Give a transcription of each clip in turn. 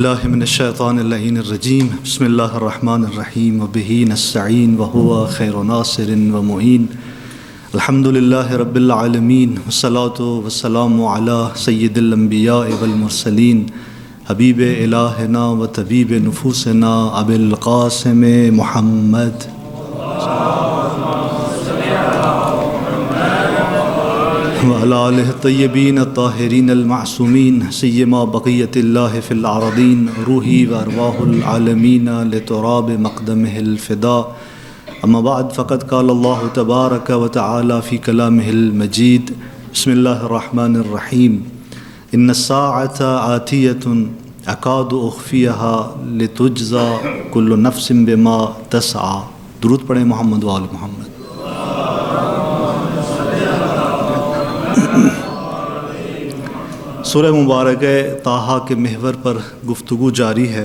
اللہ من الشیطان اللعین الرجیم بسم اللہ الرحمن الرحیم وبہ نستعین وہو خیر ناصر ومعین الحمد للہ رب العالمین والصلاة والسلام علی سید الانبیاء والمرسلین حبیب الہنا و طبیب نفوسنا ابی القاسم محمد وعلى آلہ الطیبین الطاہرین المعصومین سیما بقیت اللہ فی العارضین روحی و ارواح العالمین لتراب مقدمہ الفداء اما بعد فقد قال اللہ تبارک و تعالی فی کلامہ المجید بسم اللہ الرحمن الرحیم ان الساعة آتیة اکاد اخفیها لتجزا کل نفس بما تسعى. درود پڑھیں محمد و آل محمد. سورہ مبارک طٰہٰ کے محور پر گفتگو جاری ہے.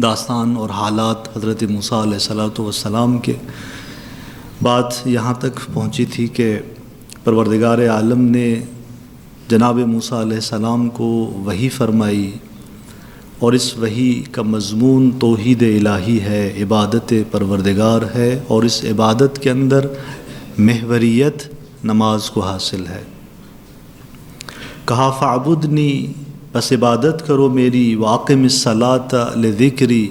داستان اور حالات حضرت موسیٰ علیہ السلام کے بات یہاں تک پہنچی تھی کہ پروردگار عالم نے جناب موسیٰ علیہ السلام کو وحی فرمائی اور اس وحی کا مضمون توحید الہی ہے، عبادت پروردگار ہے، اور اس عبادت کے اندر محوریت نماز کو حاصل ہے. کہا فاعبدنی، بس عبادت کرو میری، واقم الصلاۃ لذکری،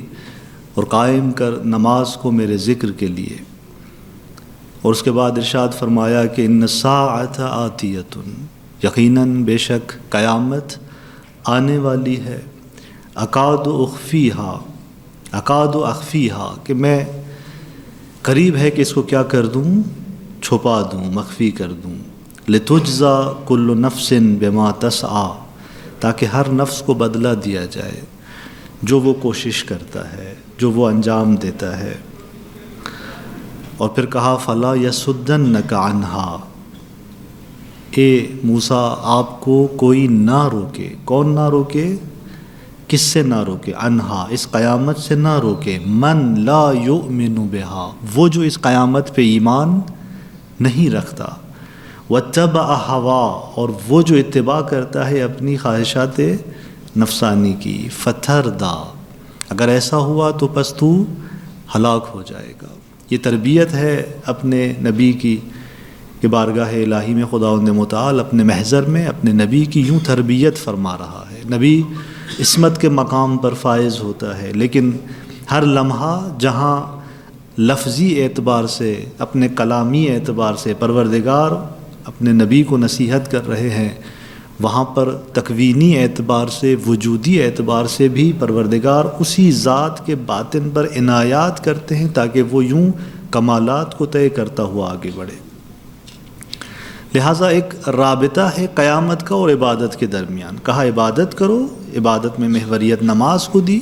اور قائم کر نماز کو میرے ذکر کے لیے. اور اس کے بعد ارشاد فرمایا کہ ان الساعۃ آتیۃ، یقیناً بے شک قیامت آنے والی ہے. اکاد اخفیہا، اکاد اخفیہا کہ میں قریب ہے کہ اس کو کیا کر دوں، چھپا دوں، مخفی کر دوں. لتجزا کل نفس بما تسعی، تاکہ ہر نفس کو بدلہ دیا جائے جو وہ کوشش کرتا ہے، جو وہ انجام دیتا ہے. اور پھر کہا فلا یصدنک عنہا، اے موسیٰ آپ کو کوئی نہ روکے. کون نہ روکے؟ کس سے نہ روکے؟ عنہا، اس قیامت سے نہ روکے. من لا یؤمن بہا، وہ جو اس قیامت پہ ایمان نہیں رکھتا. واتبع ہوا، اور وہ جو اتباع کرتا ہے اپنی خواہشات نفسانی کی. فتردا، اگر ایسا ہوا تو پس تو ہلاک ہو جائے گا. یہ تربیت ہے اپنے نبی کی کہ بارگاہ الہی میں خداوند متعال اپنے محضر میں اپنے نبی کی یوں تربیت فرما رہا ہے. نبی عصمت کے مقام پر فائز ہوتا ہے، لیکن ہر لمحہ جہاں لفظی اعتبار سے، اپنے کلامی اعتبار سے پروردگار اپنے نبی کو نصیحت کر رہے ہیں، وہاں پر تکوینی اعتبار سے، وجودی اعتبار سے بھی پروردگار اسی ذات کے باطن پر عنایات کرتے ہیں تاکہ وہ یوں کمالات کو طے کرتا ہوا آگے بڑھے. لہٰذا ایک رابطہ ہے قیامت کا اور عبادت کے درمیان. کہا عبادت کرو، عبادت میں محوریت نماز کو دی،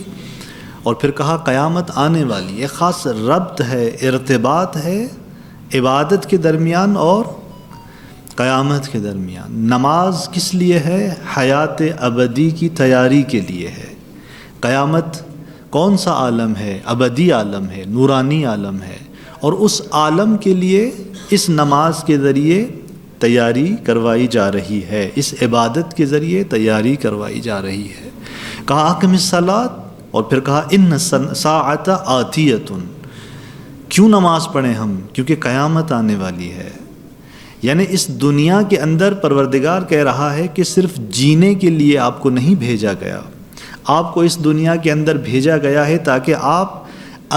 اور پھر کہا قیامت آنے والی. ایک خاص ربط ہے، ارتباط ہے عبادت کے درمیان اور قیامت کے درمیان. نماز کس لیے ہے؟ حیات ابدی کی تیاری کے لیے ہے. قیامت کون سا عالم ہے؟ ابدی عالم ہے، نورانی عالم ہے، اور اس عالم کے لیے اس نماز کے ذریعے تیاری کروائی جا رہی ہے، اس عبادت کے ذریعے تیاری کروائی جا رہی ہے. کہا اقم الصلاۃ، اور پھر کہا ان الساعۃ آتیۃ. کیوں نماز پڑھیں ہم؟ کیونکہ قیامت آنے والی ہے. یعنی اس دنیا کے اندر پروردگار کہہ رہا ہے کہ صرف جینے کے لیے آپ کو نہیں بھیجا گیا، آپ کو اس دنیا کے اندر بھیجا گیا ہے تاکہ آپ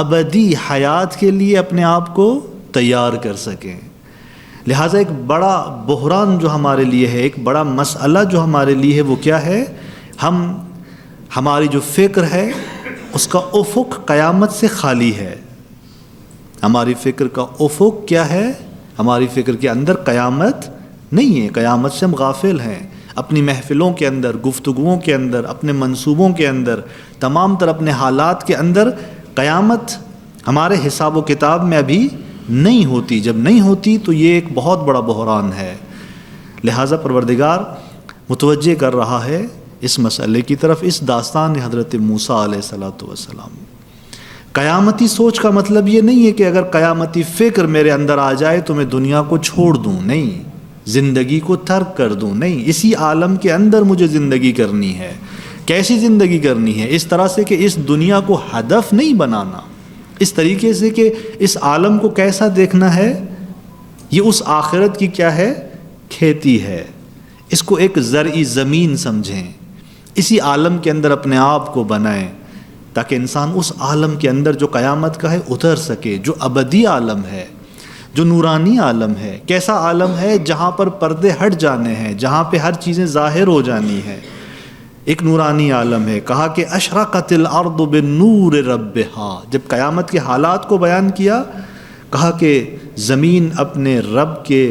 ابدی حیات کے لیے اپنے آپ کو تیار کر سکیں. لہٰذا ایک بڑا بحران جو ہمارے لیے ہے، ایک بڑا مسئلہ جو ہمارے لیے ہے، وہ کیا ہے؟ ہماری جو فکر ہے اس کا افق قیامت سے خالی ہے. ہماری فکر کا افق کیا ہے؟ ہماری فکر کے اندر قیامت نہیں ہے، قیامت سے ہم غافل ہیں. اپنی محفلوں کے اندر، گفتگوؤں کے اندر، اپنے منصوبوں کے اندر، تمام تر اپنے حالات کے اندر قیامت ہمارے حساب و کتاب میں ابھی نہیں ہوتی. جب نہیں ہوتی تو یہ ایک بہت بڑا بحران ہے. لہٰذا پروردگار متوجہ کر رہا ہے اس مسئلے کی طرف. اس داستان حضرت موسیٰ علیہ السلام. قیامتی سوچ کا مطلب یہ نہیں ہے کہ اگر قیامتی فکر میرے اندر آ جائے تو میں دنیا کو چھوڑ دوں، نہیں. زندگی کو ترک کر دوں، نہیں، اسی عالم کے اندر مجھے زندگی کرنی ہے. کیسی زندگی کرنی ہے، اس طرح سے کہ اس دنیا کو ہدف نہیں بنانا، اس طریقے سے کہ اس عالم کو کیسا دیکھنا ہے، یہ اس آخرت کی کیا ہے، کھیتی ہے، اس کو ایک زرعی زمین سمجھیں، اسی عالم کے اندر اپنے آپ کو بنائیں تاکہ انسان اس عالم کے اندر جو قیامت کا ہے اتر سکے، جو ابدی عالم ہے، جو نورانی عالم ہے۔ کیسا عالم ہے؟ جہاں پر پردے ہٹ جانے ہیں، جہاں پہ ہر چیزیں ظاہر ہو جانی ہیں، ایک نورانی عالم ہے۔ کہا کہ اشرقت الارض بنور ربہا، جب قیامت کے حالات کو بیان کیا، کہا کہ زمین اپنے رب کے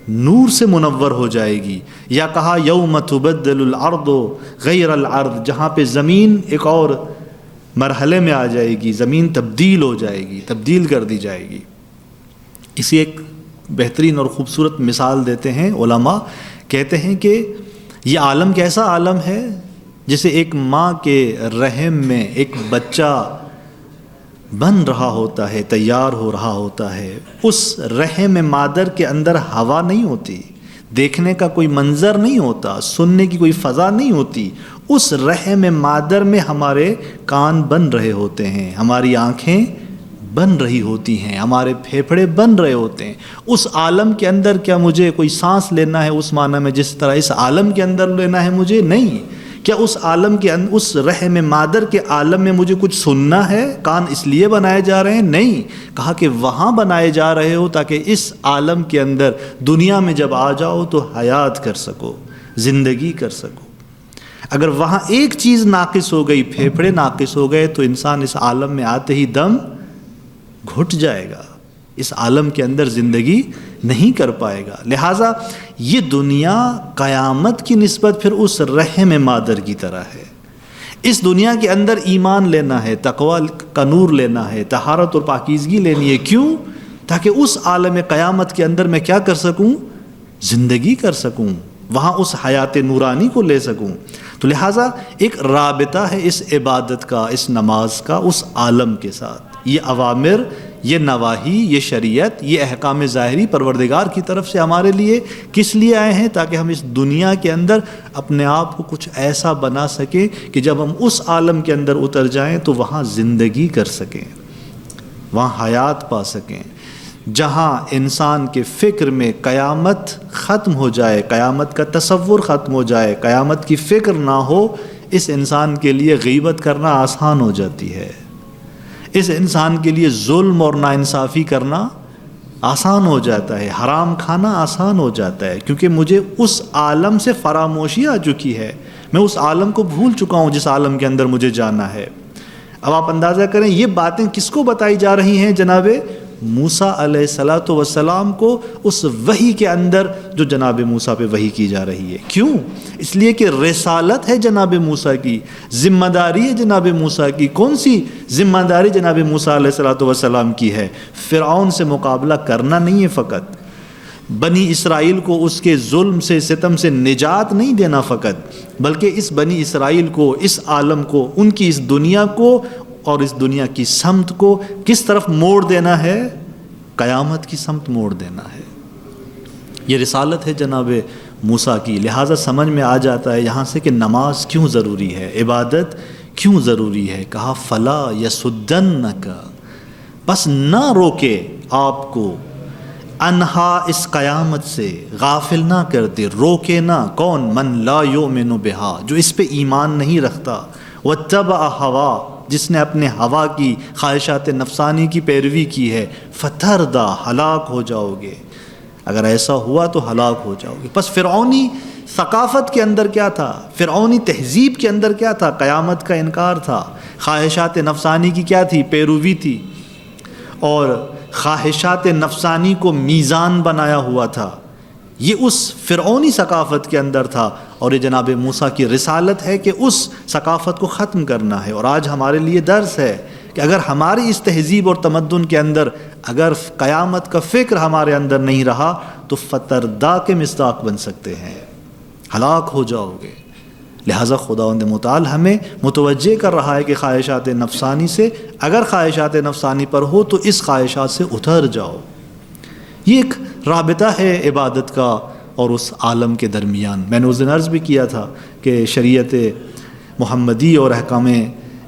نور سے منور ہو جائے گی، یا کہا یوم تبدل الارض غیر الارض، جہاں پہ زمین ایک اور مرحلے میں آ جائے گی، زمین تبدیل ہو جائے گی، تبدیل کر دی جائے گی۔ اسی ایک بہترین اور خوبصورت مثال دیتے ہیں علماء، کہتے ہیں کہ یہ عالم کیسا عالم ہے، جیسے ایک ماں کے رحم میں ایک بچہ بن رہا ہوتا ہے، تیار ہو رہا ہوتا ہے، اس رحم مادر کے اندر ہوا نہیں ہوتی، دیکھنے کا کوئی منظر نہیں ہوتا، سننے کی کوئی فضا نہیں ہوتی، اس رحم مادر میں ہمارے کان بن رہے ہوتے ہیں، ہماری آنکھیں بن رہی ہوتی ہیں، ہمارے پھیپھڑے بن رہے ہوتے ہیں۔ اس عالم کے اندر کیا مجھے کوئی سانس لینا ہے اس معنی میں جس طرح اس عالم کے اندر لینا ہے مجھے؟ نہیں۔ کیا اس عالم کے اندر، اس رحم مادر کے عالم میں مجھے کچھ سننا ہے؟ کان اس لیے بنائے جا رہے ہیں؟ نہیں۔ کہا کہ وہاں بنائے جا رہے ہو تاکہ اس عالم کے اندر دنیا میں جب آ جاؤ تو حیات کر سکو، زندگی کر سکو۔ اگر وہاں ایک چیز ناقص ہو گئی، پھیپھڑے ناقص ہو گئے، تو انسان اس عالم میں آتے ہی دم گھٹ جائے گا، اس عالم کے اندر زندگی نہیں کر پائے گا۔ لہٰذا یہ دنیا قیامت کی نسبت پھر اس رحم مادر کی طرح ہے۔ اس دنیا کے اندر ایمان لینا ہے، تقوی کا نور لینا ہے، طہارت اور پاکیزگی لینی ہے۔ کیوں؟ تاکہ اس عالم قیامت کے اندر میں کیا کر سکوں؟ زندگی کر سکوں، وہاں اس حیات نورانی کو لے سکوں۔ تو لہٰذا ایک رابطہ ہے اس عبادت کا، اس نماز کا اس عالم کے ساتھ۔ یہ اوامر، یہ نواہی، یہ شریعت، یہ احکام ظاہری پروردگار کی طرف سے ہمارے لیے کس لیے آئے ہیں؟ تاکہ ہم اس دنیا کے اندر اپنے آپ کو کچھ ایسا بنا سکیں کہ جب ہم اس عالم کے اندر اتر جائیں تو وہاں زندگی کر سکیں، وہاں حیات پا سکیں، جہاں انسان کے فکر میں قیامت ختم ہو جائے، قیامت کا تصور ختم ہو جائے، قیامت کی فکر نہ ہو، اس انسان کے لیے غیبت کرنا آسان ہو جاتی ہے، اس انسان کے لیے ظلم اور ناانصافی کرنا آسان ہو جاتا ہے، حرام کھانا آسان ہو جاتا ہے، کیونکہ مجھے اس عالم سے فراموشی آ چکی ہے، میں اس عالم کو بھول چکا ہوں جس عالم کے اندر مجھے جانا ہے۔ اب آپ اندازہ کریں یہ باتیں کس کو بتائی جا رہی ہیں؟ جناب موسیٰ علیہ الصلوۃ والسلام کو، اس وحی کے اندر جو جناب موسیٰ پہ وحی کی جا رہی ہے۔ کیوں؟ اس لیے کہ رسالت ہے جناب موسیٰ کی، ذمہ داری ہے جناب موسیٰ کی۔ کون سی ذمہ داری جناب موسیٰ علیہ الصلوۃ والسلام کی ہے؟ فرعون سے مقابلہ کرنا نہیں ہے فقط، بنی اسرائیل کو اس کے ظلم سے، ستم سے نجات نہیں دینا فقط، بلکہ اس بنی اسرائیل کو، اس عالم کو، ان کی اس دنیا کو اور اس دنیا کی سمت کو کس طرف موڑ دینا ہے؟ قیامت کی سمت موڑ دینا ہے۔ یہ رسالت ہے جناب موسیٰ کی۔ لہٰذا سمجھ میں آ جاتا ہے یہاں سے کہ نماز کیوں ضروری ہے، عبادت کیوں ضروری ہے۔ کہا فلا یصدنک، بس نہ روکے آپ کو، انہا اس قیامت سے، غافل نہ کر دے، روکے نہ۔ کون؟ من لا یؤمن بہا، جو اس پہ ایمان نہیں رکھتا، واتبع ہوا، جس نے اپنے ہوا کی، خواہشات نفسانی کی پیروی کی ہے، فتردہ، ہلاک ہو جاؤ گے۔ اگر ایسا ہوا تو ہلاک ہو جاؤ گے۔ بس فرعونی ثقافت کے اندر کیا تھا؟ فرعونی تہذیب کے اندر کیا تھا؟ قیامت کا انکار تھا، خواہشات نفسانی کی کیا تھی؟ پیروی تھی، اور خواہشات نفسانی کو میزان بنایا ہوا تھا۔ یہ اس فرعونی ثقافت کے اندر تھا، اور یہ جناب موسیٰ کی رسالت ہے کہ اس ثقافت کو ختم کرنا ہے۔ اور آج ہمارے لیے درس ہے کہ اگر ہماری اس تہذیب اور تمدن کے اندر اگر قیامت کا فکر ہمارے اندر نہیں رہا تو فتردہ کے مصداق بن سکتے ہیں، ہلاک ہو جاؤ گے۔ لہٰذا خداوند متعال ہمیں متوجہ کر رہا ہے کہ خواہشات نفسانی سے، اگر خواہشات نفسانی پر ہو تو اس خواہشات سے اتر جاؤ۔ یہ ایک رابطہ ہے عبادت کا اور اس عالم کے درمیان۔ میں نے اس دن عرض بھی کیا تھا کہ شریعت محمدی اور احکام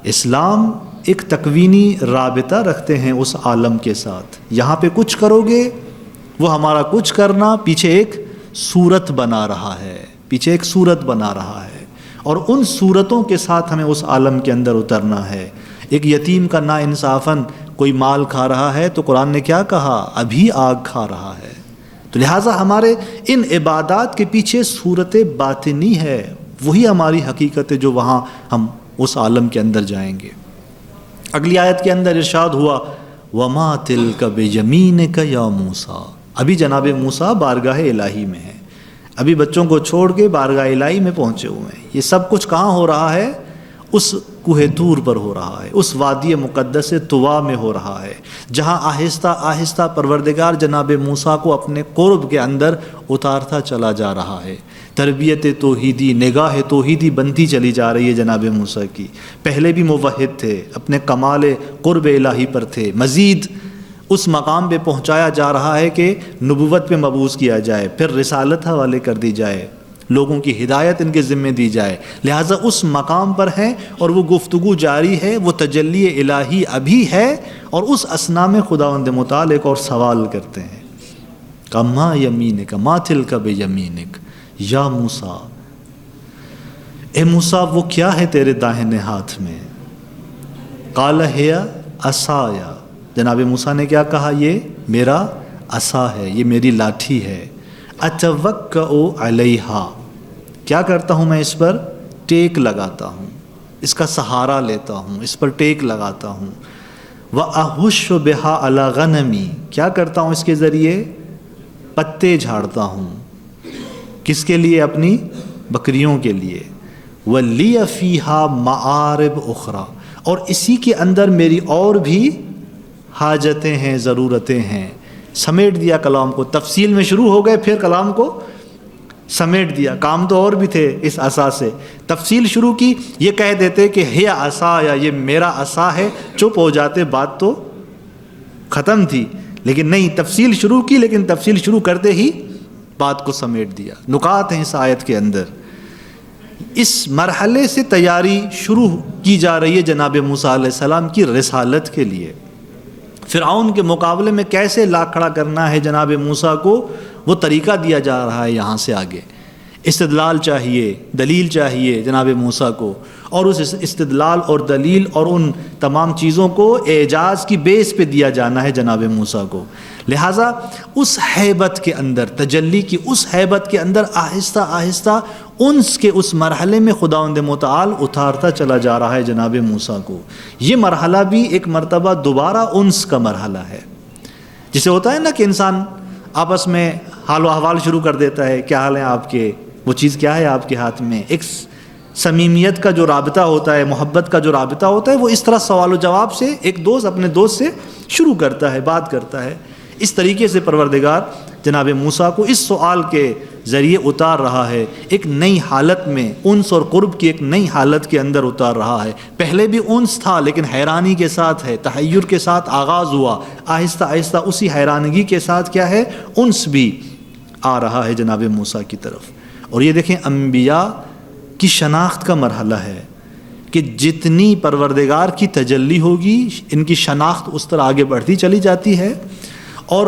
اسلام ایک تکوینی رابطہ رکھتے ہیں اس عالم کے ساتھ. یہاں پہ کچھ کرو گے وہ ہمارا کچھ کرنا پیچھے ایک صورت بنا رہا ہے، پیچھے ایک صورت بنا رہا ہے، اور ان صورتوں کے ساتھ ہمیں اس عالم کے اندر اترنا ہے. ایک یتیم کا ناانصافاً کوئی مال کھا رہا ہے تو قرآن نے کیا کہا؟ ابھی آگ کھا رہا ہے. تو لہٰذا ہمارے ان عبادات کے پیچھے صورت باطنی ہے، وہی ہماری حقیقت ہے جو وہاں ہم اس عالم کے اندر جائیں گے. اگلی آیت کے اندر ارشاد ہوا وَمَا تِلْكَ بِيَمِينِكَ يَا موسیٰ. ابھی جناب موسیٰ بارگاہ الہی میں ہیں، ابھی بچوں کو چھوڑ کے بارگاہ الہی میں پہنچے ہوئے ہیں. یہ سب کچھ کہاں ہو رہا ہے؟ اس کوہ طور پر ہو رہا ہے، اس وادی مقدس طوا میں ہو رہا ہے، جہاں آہستہ آہستہ پروردگار جناب موسیٰ کو اپنے قرب کے اندر اتارتا چلا جا رہا ہے. تربیت توحیدی، نگاہ توحیدی بنتی چلی جا رہی ہے جناب موسیٰ کی. پہلے بھی موحد تھے، اپنے کمال قرب الہی پر تھے، مزید اس مقام پہ پہنچایا جا رہا ہے کہ نبوت پہ مبعوث کیا جائے، پھر رسالت حوالے کر دی جائے، لوگوں کی ہدایت ان کے ذمے دی جائے. لہٰذا اس مقام پر ہیں اور وہ گفتگو جاری ہے، وہ تجلی الہی ابھی ہے. اور اس اثنا میں خداوند متعال ایک اور سوال کرتے ہیں کما یمینک ما تلک بیمینک یا موسیٰ. اے موسیٰ وہ کیا ہے تیرے داہنے ہاتھ میں؟ قال ہی عصایا. جناب موسیٰ نے کیا کہا؟ یہ میرا عصا ہے، یہ میری لاٹھی ہے. اتوکأ علیہا. کیا کرتا ہوں میں؟ اس پر ٹیک لگاتا ہوں، اس کا سہارا لیتا ہوں، اس پر ٹیک لگاتا ہوں. وأحش بہا علی غنمی. کیا کرتا ہوں اس کے ذریعے؟ پتے جھاڑتا ہوں. کس کے لیے؟ اپنی بکریوں کے لیے. ولی فیہا معارب اخرى. اور اسی کے اندر میری اور بھی حاجتیں ہیں، ضرورتیں ہیں. سمیٹ دیا کلام کو، تفصیل میں شروع ہو گئے پھر کلام کو سمیٹ دیا. کام تو اور بھی تھے اس عصا سے، تفصیل شروع کی. یہ کہہ دیتے کہ ہے عصا یا یہ میرا عصا ہے، چپ ہو جاتے، بات تو ختم تھی. لیکن نہیں، تفصیل شروع کی، لیکن تفصیل شروع کرتے ہی بات کو سمیٹ دیا. نکات ہیں اس آیت کے اندر. اس مرحلے سے تیاری شروع کی جا رہی ہے جناب موسیٰ علیہ السلام کی رسالت کے لیے. فرعون کے مقابلے میں کیسے لا کھڑا کرنا ہے جناب موسیٰ کو، وہ طریقہ دیا جا رہا ہے یہاں سے آگے. استدلال چاہیے، دلیل چاہیے جناب موسیٰ کو، اور اس استدلال اور دلیل اور ان تمام چیزوں کو اعجاز کی بیس پہ دیا جانا ہے جناب موسیٰ کو. لہٰذا اس ہیبت کے اندر، تجلی کی اس ہیبت کے اندر آہستہ آہستہ انس کے اس مرحلے میں خداوند متعال اتارتا چلا جا رہا ہے جناب موسیٰ کو. یہ مرحلہ بھی ایک مرتبہ دوبارہ انس کا مرحلہ ہے. جسے ہوتا ہے نا کہ انسان آپس میں حال و احوال شروع کر دیتا ہے، کیا حال ہے آپ کے، وہ چیز کیا ہے آپ کے ہاتھ میں. ایک صمیمیت کا جو رابطہ ہوتا ہے، محبت کا جو رابطہ ہوتا ہے، وہ اس طرح سوال و جواب سے ایک دوست اپنے دوست سے شروع کرتا ہے، بات کرتا ہے. اس طریقے سے پروردگار جناب موسیٰ کو اس سوال کے ذریعے اتار رہا ہے، ایک نئی حالت میں، انس اور قرب کی ایک نئی حالت کے اندر اتار رہا ہے. پہلے بھی انس تھا لیکن حیرانی کے ساتھ ہے، تحیر کے ساتھ آغاز ہوا. آہستہ آہستہ اسی حیرانگی کے ساتھ کیا ہے؟ انس بھی آ رہا ہے جناب موسیٰ کی طرف. اور یہ دیکھیں انبیاء کی شناخت کا مرحلہ ہے کہ جتنی پروردگار کی تجلی ہوگی ان کی شناخت اس طرح آگے بڑھتی چلی جاتی ہے، اور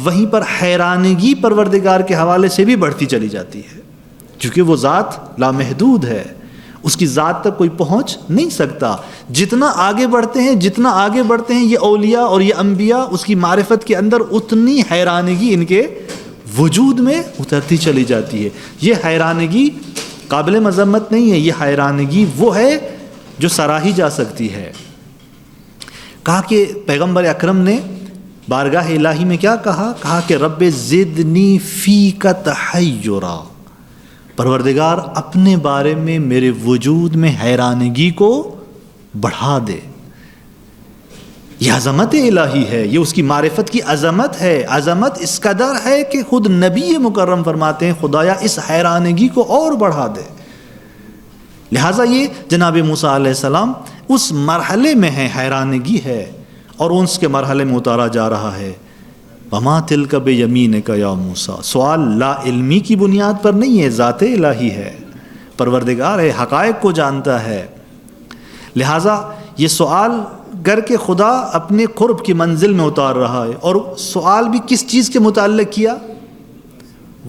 وہیں پر حیرانگی پروردگار کے حوالے سے بھی بڑھتی چلی جاتی ہے، کیونکہ وہ ذات لامحدود ہے، اس کی ذات تک کوئی پہنچ نہیں سکتا. جتنا آگے بڑھتے ہیں، جتنا آگے بڑھتے ہیں یہ اولیاء اور یہ انبیاء، اس کی معرفت کے اندر اتنی حیرانگی ان کے وجود میں اترتی چلی جاتی ہے. یہ حیرانگی قابل مذمت نہیں ہے، یہ حیرانگی وہ ہے جو سراہی جا سکتی ہے. کہا کہ پیغمبر اکرم نے بارگاہ الہی میں کیا کہا؟ کہا کہ رب زدنی فیک تحیرا. پروردگار اپنے بارے میں میرے وجود میں حیرانگی کو بڑھا دے. یہ عظمت الہی ہے، یہ اس کی معرفت کی عظمت ہے. عظمت اس قدر ہے کہ خود نبی مکرم فرماتے ہیں خدایا اس حیرانگی کو اور بڑھا دے. لہٰذا یہ جناب موسیٰ علیہ السلام اس مرحلے میں ہے، حیرانگی ہے، اور انس کے مرحلے میں اتارا جا رہا ہے. وما تلک بیمینک یا موسیٰ. سوال لا علمی کی بنیاد پر نہیں ہے، ذات الہی ہے. پروردگار ہے، حقائق کو جانتا ہے. لہٰذا یہ سوال کر کے خدا اپنے قرب کی منزل میں اتار رہا ہے. اور سوال بھی کس چیز کے متعلق کیا؟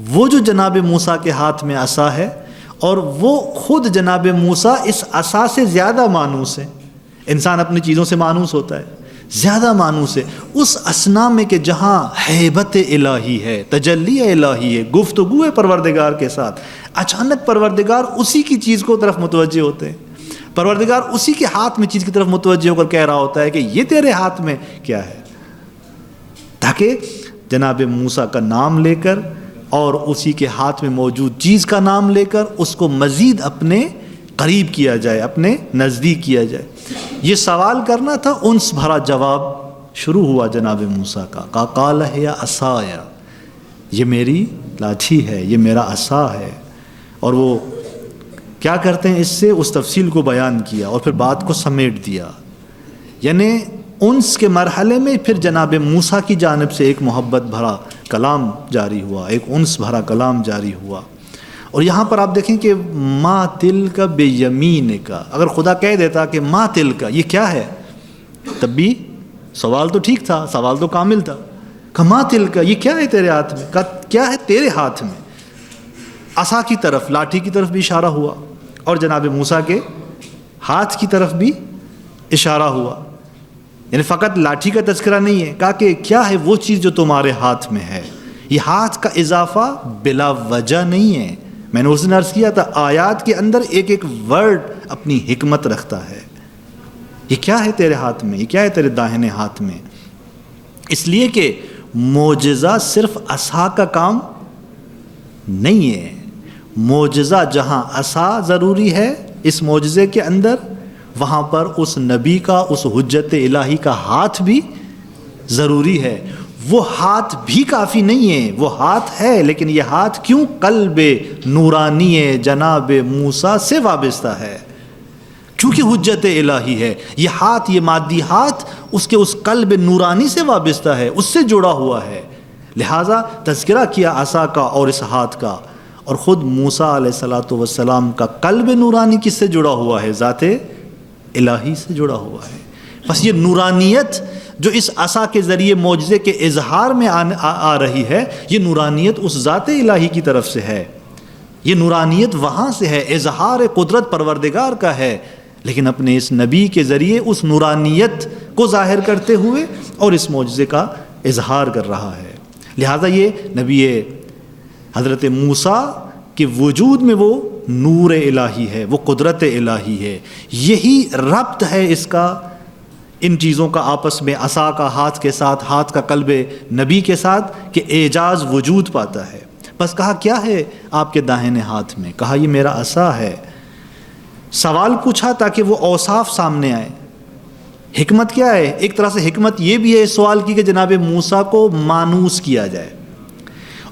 وہ جو جناب موسیٰ کے ہاتھ میں عصا ہے، اور وہ خود جناب موسیٰ اس عصا سے زیادہ مانوس ہے. انسان اپنی چیزوں سے مانوس ہوتا ہے، زیادہ مانوس ہے اس اثنا میں کہ جہاں ہیبت الہی ہے، تجلی الہی ہے، گفتگو ہے پروردگار کے ساتھ. اچانک پروردگار اسی کی چیز کو طرف متوجہ ہوتے ہیں. پروردگار اسی کے ہاتھ میں چیز کی طرف متوجہ ہو کر کہہ رہا ہوتا ہے کہ یہ تیرے ہاتھ میں کیا ہے، تاکہ جناب موسیٰ کا نام لے کر اور اسی کے ہاتھ میں موجود چیز کا نام لے کر اس کو مزید اپنے قریب کیا جائے، اپنے نزدیک کیا جائے. یہ سوال کرنا تھا، انس بھرا جواب شروع ہوا جناب موسیٰ کا. قال ہے یا عصایا، یہ میری لاٹھی ہے، یہ میرا عصا ہے. اور وہ کیا کرتے ہیں، اس سے اس تفصیل کو بیان کیا اور پھر بات کو سمیٹ دیا. یعنی انس کے مرحلے میں پھر جناب موسیٰ کی جانب سے ایک محبت بھرا کلام جاری ہوا، ایک انس بھرا کلام جاری ہوا. اور یہاں پر آپ دیکھیں کہ ما تلک بیمینک، اگر خدا کہہ دیتا کہ ما تلک یہ کیا ہے، تب بھی سوال تو ٹھیک تھا، سوال تو کامل تھا. کہ ما تلک یہ کیا ہے تیرے ہاتھ میں، کیا ہے تیرے ہاتھ میں. عصا کی طرف، لاٹھی کی طرف بھی اشارہ ہوا اور جناب موسیٰ کے ہاتھ کی طرف بھی اشارہ ہوا. یعنی فقط لاٹھی کا تذکرہ نہیں ہے، کہا کہ کیا ہے وہ چیز جو تمہارے ہاتھ میں ہے. یہ ہاتھ کا اضافہ بلا وجہ نہیں ہے. میں نے اس دن عرض کیا تھا، آیات کے اندر ایک ایک ورڈ اپنی حکمت رکھتا ہے. یہ کیا ہے تیرے ہاتھ میں، یہ کیا ہے تیرے داہنے ہاتھ میں. اس لیے کہ معجزہ صرف عصا کا کام نہیں ہے. معجزہ جہاں عصا ضروری ہے اس معجزے کے اندر، وہاں پر اس نبی کا، اس حجت الہی کا ہاتھ بھی ضروری ہے. وہ ہاتھ بھی کافی نہیں ہے، وہ ہاتھ ہے، لیکن یہ ہاتھ کیوں قلب نورانی جناب موسیٰ سے وابستہ ہے، کیونکہ حجت الہی ہے. یہ ہاتھ، یہ مادی ہاتھ اس کے اس قلب نورانی سے وابستہ ہے، اس سے جڑا ہوا ہے. لہٰذا تذکرہ کیا عصا کا اور اس ہاتھ کا. اور خود موسیٰ علیہ السلام کا قلب نورانی کس سے جڑا ہوا ہے؟ ذات الہی سے جڑا ہوا ہے. بس یہ نورانیت جو اس عصا کے ذریعے معجزے کے اظہار میں آ رہی ہے، یہ نورانیت اس ذات الہی کی طرف سے ہے. یہ نورانیت وہاں سے ہے، اظہار قدرت پروردگار کا ہے، لیکن اپنے اس نبی کے ذریعے اس نورانیت کو ظاہر کرتے ہوئے اور اس معجزے کا اظہار کر رہا ہے. لہٰذا یہ نبی حضرت موسیٰ کے وجود میں وہ نور الہی ہے، وہ قدرت الہی ہے. یہی ربط ہے اس کا، ان چیزوں کا آپس میں، عصا کا ہاتھ کے ساتھ، ہاتھ کا قلب نبی کے ساتھ، کہ اعجاز وجود پاتا ہے. بس کہا کیا ہے آپ کے داہنے ہاتھ میں؟ کہا یہ میرا عصا ہے. سوال پوچھا تاکہ وہ اوصاف سامنے آئے. حکمت کیا ہے؟ ایک طرح سے حکمت یہ بھی ہے اس سوال کی کہ جناب موسیٰ کو مانوس کیا جائے.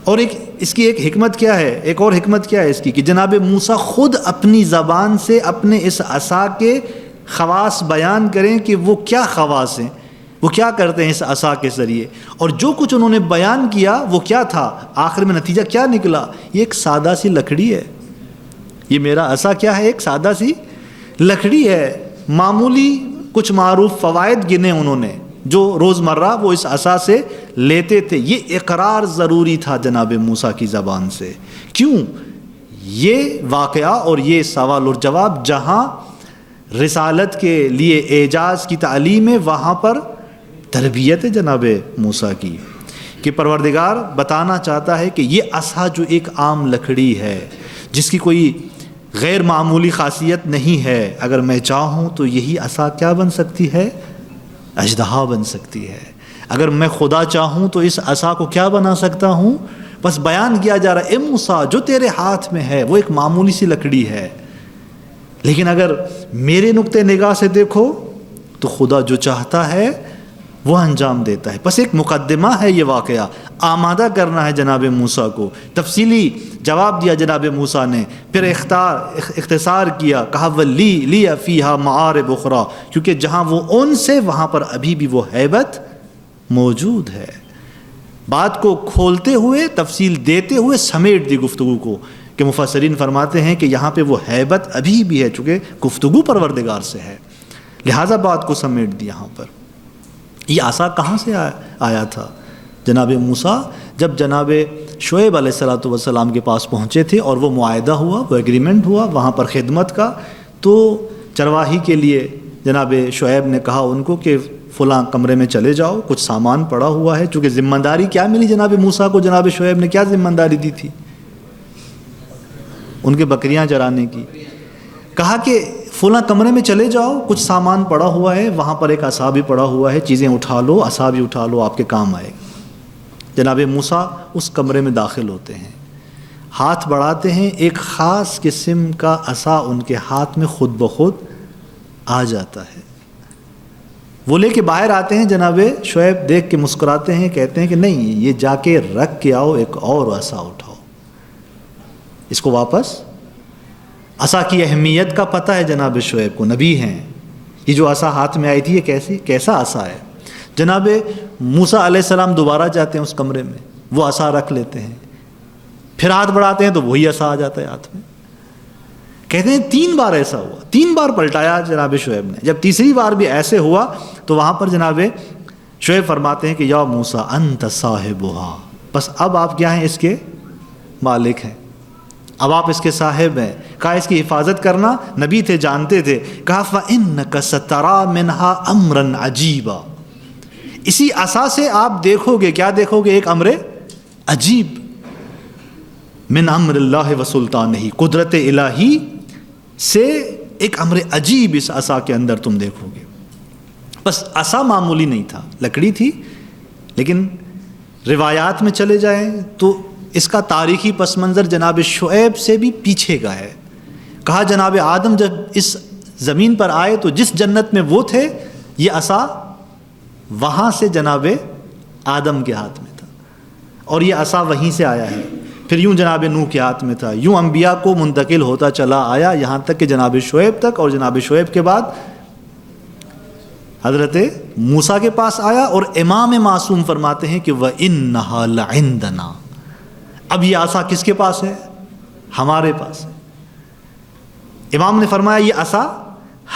اور اس کی ایک حکمت کیا ہے، ایک اور حکمت کیا ہے اس کی، کہ جناب موسیٰ خود اپنی زبان سے اپنے اس عصا کے خواص بیان کریں کہ وہ کیا خواص ہیں، وہ کیا کرتے ہیں اس عصا کے ذریعے. اور جو کچھ انہوں نے بیان کیا وہ کیا تھا، آخر میں نتیجہ کیا نکلا؟ یہ ایک سادہ سی لکڑی ہے. یہ میرا عصا کیا ہے؟ ایک سادہ سی لکڑی ہے. معمولی کچھ معروف فوائد گنے انہوں نے جو روزمرہ وہ اس عصا سے لیتے تھے. یہ اقرار ضروری تھا جناب موسیٰ کی زبان سے. کیوں؟ یہ واقعہ اور یہ سوال اور جواب جہاں رسالت کے لیے اعجاز کی تعلیم ہے، وہاں پر تربیت ہے جناب موسیٰ کی، کہ پروردگار بتانا چاہتا ہے کہ یہ عصا جو ایک عام لکڑی ہے جس کی کوئی غیر معمولی خاصیت نہیں ہے، اگر میں چاہوں تو یہی عصا کیا بن سکتی ہے؟ اژدہا بن سکتی ہے. اگر میں خدا چاہوں تو اس عصا کو کیا بنا سکتا ہوں؟ بس بیان کیا جا رہا ہے اے موسیٰ جو تیرے ہاتھ میں ہے وہ ایک معمولی سی لکڑی ہے، لیکن اگر میرے نقطۂ نگاہ سے دیکھو تو خدا جو چاہتا ہے وہ انجام دیتا ہے. بس ایک مقدمہ ہے یہ واقعہ، آمادہ کرنا ہے جناب موسیٰ کو. تفصیلی جواب دیا جناب موسیٰ نے، پھر اختصار کیا، کہا ولی لی فیہا معارب اخری، کیونکہ جہاں وہ ان سے وہاں پر ابھی بھی وہ ہیبت موجود ہے. بات کو کھولتے ہوئے، تفصیل دیتے ہوئے سمیٹ دی گفتگو کو، کہ مفسرین فرماتے ہیں کہ یہاں پہ وہ ہیبت ابھی بھی ہے، چونکہ گفتگو پروردگار سے ہے، لہٰذا بات کو سمیٹ دی یہاں پر۔ یہ عصا کہاں سے آیا تھا؟ جناب موسیٰ جب جناب شعیب علیہ السلام کے پاس پہنچے تھے اور وہ معاہدہ ہوا، وہ ایگریمنٹ ہوا وہاں پر خدمت کا، تو چرواہی کے لیے جناب شعیب نے کہا ان کو کہ فلاں کمرے میں چلے جاؤ، کچھ سامان پڑا ہوا ہے، چونکہ ذمہ داری کیا ملی جناب موسیٰ کو، جناب شعیب نے کیا ذمہ داری دی تھی؟ ان کے بکریاں چرانے کی۔ کہا کہ فلاں کمرے میں چلے جاؤ، کچھ سامان پڑا ہوا ہے، وہاں پر ایک عصا بھی پڑا ہوا ہے، چیزیں اٹھا لو، عصا بھی اٹھا لو، آپ کے کام آئے گا۔ جناب موسیٰ اس کمرے میں داخل ہوتے ہیں، ہاتھ بڑھاتے ہیں، ایک خاص قسم کا عصا ان کے ہاتھ میں خود بخود آ جاتا ہے۔ وہ لے کے باہر آتے ہیں، جناب شعیب دیکھ کے مسکراتے ہیں، کہتے ہیں کہ نہیں، یہ جا کے رکھ کے آؤ، ایک اور عصا اٹھاؤ، اس کو واپس۔ عصا کی اہمیت کا پتہ ہے جناب شعیب کو، نبی ہیں، یہ جو عصا ہاتھ میں آئی تھی یہ کیسا عصا ہے۔ جناب موسیٰ علیہ السلام دوبارہ جاتے ہیں اس کمرے میں، وہ عصا رکھ لیتے ہیں، پھر ہاتھ بڑھاتے ہیں تو وہی عصا آ جاتا ہے ہاتھ میں۔ کہتے ہیں 3 بار ایسا ہوا، 3 بار پلٹایا جناب شعیب نے۔ جب تیسری بار بھی ایسے ہوا تو وہاں پر جناب شعیب فرماتے ہیں کہ یا موسیٰ انت صاحبھا، بس اب آپ کیا ہیں؟ اس کے مالک ہیں، اب آپ اس کے صاحب ہیں۔ کہا اس کی حفاظت کرنا، نبی تھے، جانتے تھے۔ کہا فَإِنَّكَ سَتَرَىٰ مِنْهَا أَمْرًا عَجِيبًا، اسی عصا سے آپ دیکھو گے، کیا دیکھو گے؟ ایک امر عجیب، من امر اللہ و سلطانہ، قدرت الہی سے ایک امر عجیب اس عصا کے اندر تم دیکھو گے۔ بس عصا معمولی نہیں تھا، لکڑی تھی، لیکن روایات میں چلے جائیں تو اس کا تاریخی پس منظر جناب شعیب سے بھی پیچھے کا ہے۔ کہا جناب آدم جب اس زمین پر آئے تو جس جنت میں وہ تھے، یہ عصا وہاں سے جناب آدم کے ہاتھ میں تھا، اور یہ عصا وہیں سے آیا ہے، پھر یوں جناب نوح کے ہاتھ میں تھا، یوں انبیاء کو منتقل ہوتا چلا آیا، یہاں تک کہ جناب شعیب تک، اور جناب شعیب کے بعد حضرت موسیٰ کے پاس آیا، اور امام معصوم فرماتے ہیں کہ وَإِنَّهَا لَعِندَنَا، اب یہ عصا کس کے پاس ہے؟ ہمارے پاس ہے۔ امام نے فرمایا یہ عصا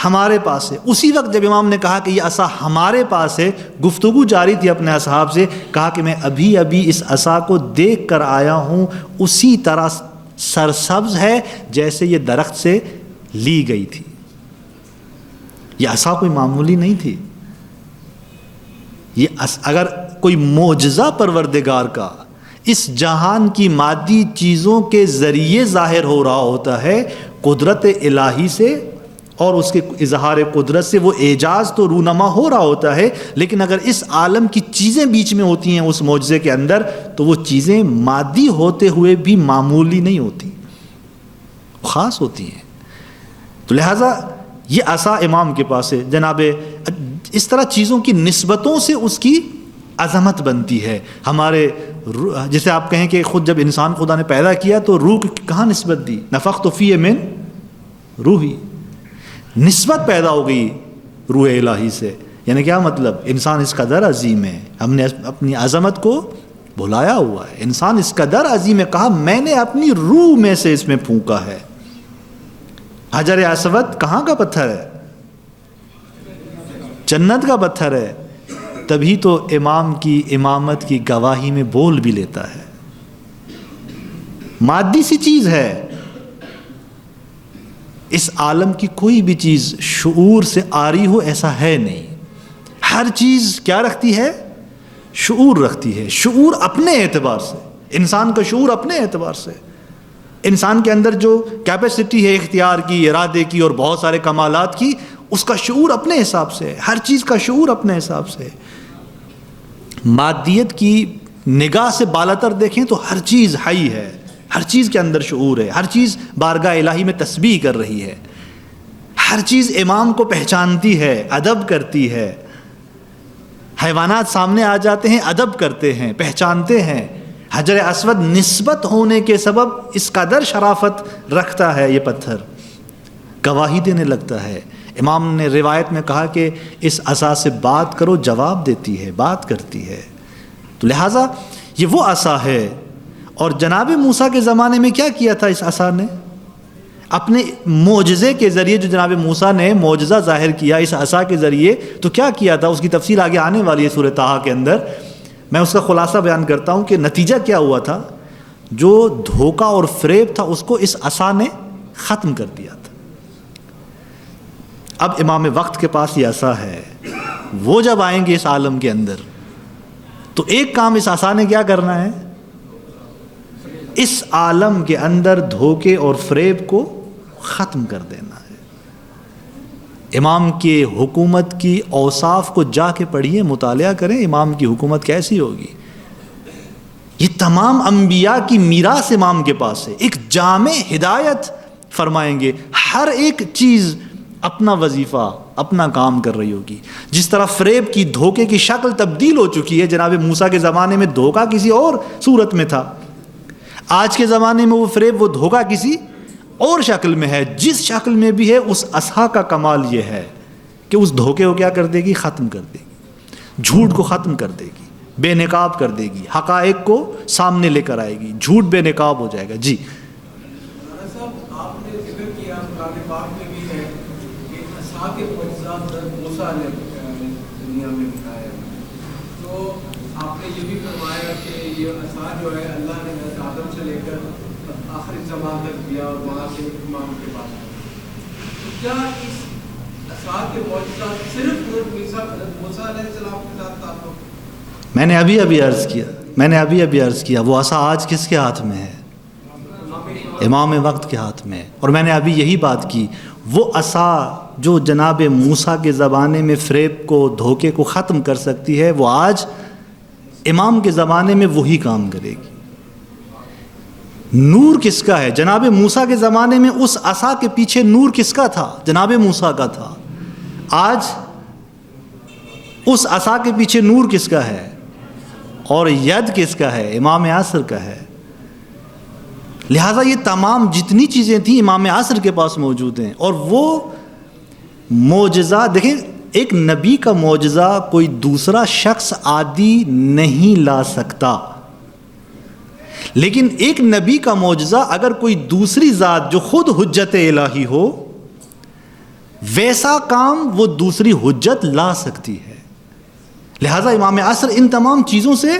ہمارے پاس ہے۔ اسی وقت جب امام نے کہا کہ یہ عصا ہمارے پاس ہے، گفتگو جاری تھی اپنے اصحاب سے، کہا کہ میں ابھی اس عصا کو دیکھ کر آیا ہوں، اسی طرح سرسبز ہے جیسے یہ درخت سے لی گئی تھی۔ یہ عصا کوئی معمولی نہیں تھی، یہ اگر کوئی معجزہ پروردگار کا اس جہان کی مادی چیزوں کے ذریعے ظاہر ہو رہا ہوتا ہے، قدرت الہی سے اور اس کے اظہار قدرت سے، وہ اعجاز تو رونما ہو رہا ہوتا ہے، لیکن اگر اس عالم کی چیزیں بیچ میں ہوتی ہیں اس معجزے کے اندر، تو وہ چیزیں مادی ہوتے ہوئے بھی معمولی نہیں ہوتی، خاص ہوتی ہیں۔ تو لہٰذا یہ عصا امام کے پاس ہے جناب۔ اس طرح چیزوں کی نسبتوں سے اس کی عظمت بنتی ہے۔ ہمارے جیسے آپ کہیں کہ خود جب انسان خدا نے پیدا کیا تو روح کہاں نسبت دی؟ نفخت فیہ من روحی، نسبت پیدا ہو گئی روح الہی سے، یعنی کیا مطلب؟ انسان اس قدر عظیم ہے، ہم نے اپنی عظمت کو بھلایا ہوا ہے۔ انسان اس قدر عظیم ہے، کہا میں نے اپنی روح میں سے اس میں پھونکا ہے۔ حجر اسود کہاں کا پتھر ہے؟ جنت کا پتھر ہے، تبھی تو امام کی امامت کی گواہی میں بول بھی لیتا ہے۔ مادی سی چیز ہے، اس عالم کی کوئی بھی چیز شعور سے آری ہو ایسا ہے نہیں۔ ہر چیز کیا رکھتی ہے؟ شعور رکھتی ہے، شعور اپنے اعتبار سے، انسان کا شعور اپنے اعتبار سے، انسان کے اندر جو کیپیسٹی ہے اختیار کی، ارادے کی اور بہت سارے کمالات کی، اس کا شعور اپنے حساب سے ہے، ہر چیز کا شعور اپنے حساب سے ہے۔ مادیت کی نگاہ سے بالاتر دیکھیں تو ہر چیز حی ہے، ہر چیز کے اندر شعور ہے، ہر چیز بارگاہ الہی میں تسبیح کر رہی ہے، ہر چیز امام کو پہچانتی ہے، ادب کرتی ہے۔ حیوانات سامنے آ جاتے ہیں، ادب کرتے ہیں، پہچانتے ہیں۔ حجر اسود نسبت ہونے کے سبب اس قدر شرافت رکھتا ہے، یہ پتھر گواہی دینے لگتا ہے۔ امام نے روایت میں کہا کہ اس عصا سے بات کرو، جواب دیتی ہے، بات کرتی ہے۔ تو لہٰذا یہ وہ عصا ہے، اور جناب موسیٰ کے زمانے میں کیا کیا تھا اس عصا نے؟ اپنے معجزے کے ذریعے جو جناب موسیٰ نے معجزہ ظاہر کیا اس عصا کے ذریعے، تو کیا کیا تھا؟ اس کی تفصیل آگے آنے والی ہے سورہ طٰہٰ کے اندر، میں اس کا خلاصہ بیان کرتا ہوں کہ نتیجہ کیا ہوا تھا۔ جو دھوکہ اور فریب تھا اس کو اس عصا نے ختم کر دیا تھا۔ اب امام وقت کے پاس یہ عصا ہے، وہ جب آئیں گے اس عالم کے اندر تو ایک کام اس عصا نے کیا کرنا ہے؟ اس عالم کے اندر دھوکے اور فریب کو ختم کر دینا ہے۔ امام کی حکومت کی اوصاف کو جا کے پڑھیے، مطالعہ کریں، امام کی حکومت کیسی ہوگی۔ یہ تمام انبیاء کی میراث امام کے پاس ہے، ایک جامع ہدایت فرمائیں گے، ہر ایک چیز اپنا وظیفہ اپنا کام کر رہی ہوگی۔ جس طرح فریب کی دھوکے کی شکل تبدیل ہو چکی ہے، جناب موسیٰ کے زمانے میں دھوکہ کسی اور صورت میں تھا، آج کے زمانے میں وہ فریب وہ دھوکہ کسی اور شکل میں ہے۔ جس شکل میں بھی ہے اس عصا کا کمال یہ ہے کہ اس دھوکے کو کیا کر دے گی؟ ختم کر دے گی، جھوٹ کو ختم کر دے گی، بے نقاب کر دے گی، حقائق کو سامنے لے کر آئے گی، جھوٹ بے نقاب ہو جائے گا۔ جی صاحب، آپ نے ذکر کیا قرآن پاک میں بھی ہے کہ عصا کے معجزات موسیٰ نے دنیا میں دکھایا، تو آپ نے یہ بھی فرمایا کہ یہ عصا جو ہے اللہ نے حضرت آدم سے لے کر آخری زمان تک دیا اور وہاں سے امام کے پاس۔ تو کیا اس عصا کے معجزات صرف حضرت موسیٰ علیہ السلام کے ساتھ تعلق؟ میں نے ابھی عرض کیا وہ عصا آج کس کے ہاتھ میں ہے؟ امام وقت کے ہاتھ میں ہے۔ اور میں نے ابھی یہی بات کی، وہ عصا جو جناب موسیٰ کے زمانے میں فریب کو دھوکے کو ختم کر سکتی ہے، وہ آج امام کے زمانے میں وہی کام کرے گی۔ نور کس کا ہے؟ جناب موسیٰ کے زمانے میں اس عصا کے پیچھے نور کس کا تھا؟ جناب موسیٰ کا تھا۔ آج اس عصا کے پیچھے نور کس کا ہے؟ اور ید کس کا ہے؟ امام عصر کا ہے۔ لہٰذا یہ تمام جتنی چیزیں تھیں امام عصر کے پاس موجود ہیں، اور وہ معجزہ دیکھیں، ایک نبی کا معجزہ کوئی دوسرا شخص عادی نہیں لا سکتا، لیکن ایک نبی کا معجزہ اگر کوئی دوسری ذات جو خود حجت الہی ہو، ویسا کام وہ دوسری حجت لا سکتی ہے۔ لہٰذا امام عصر ان تمام چیزوں سے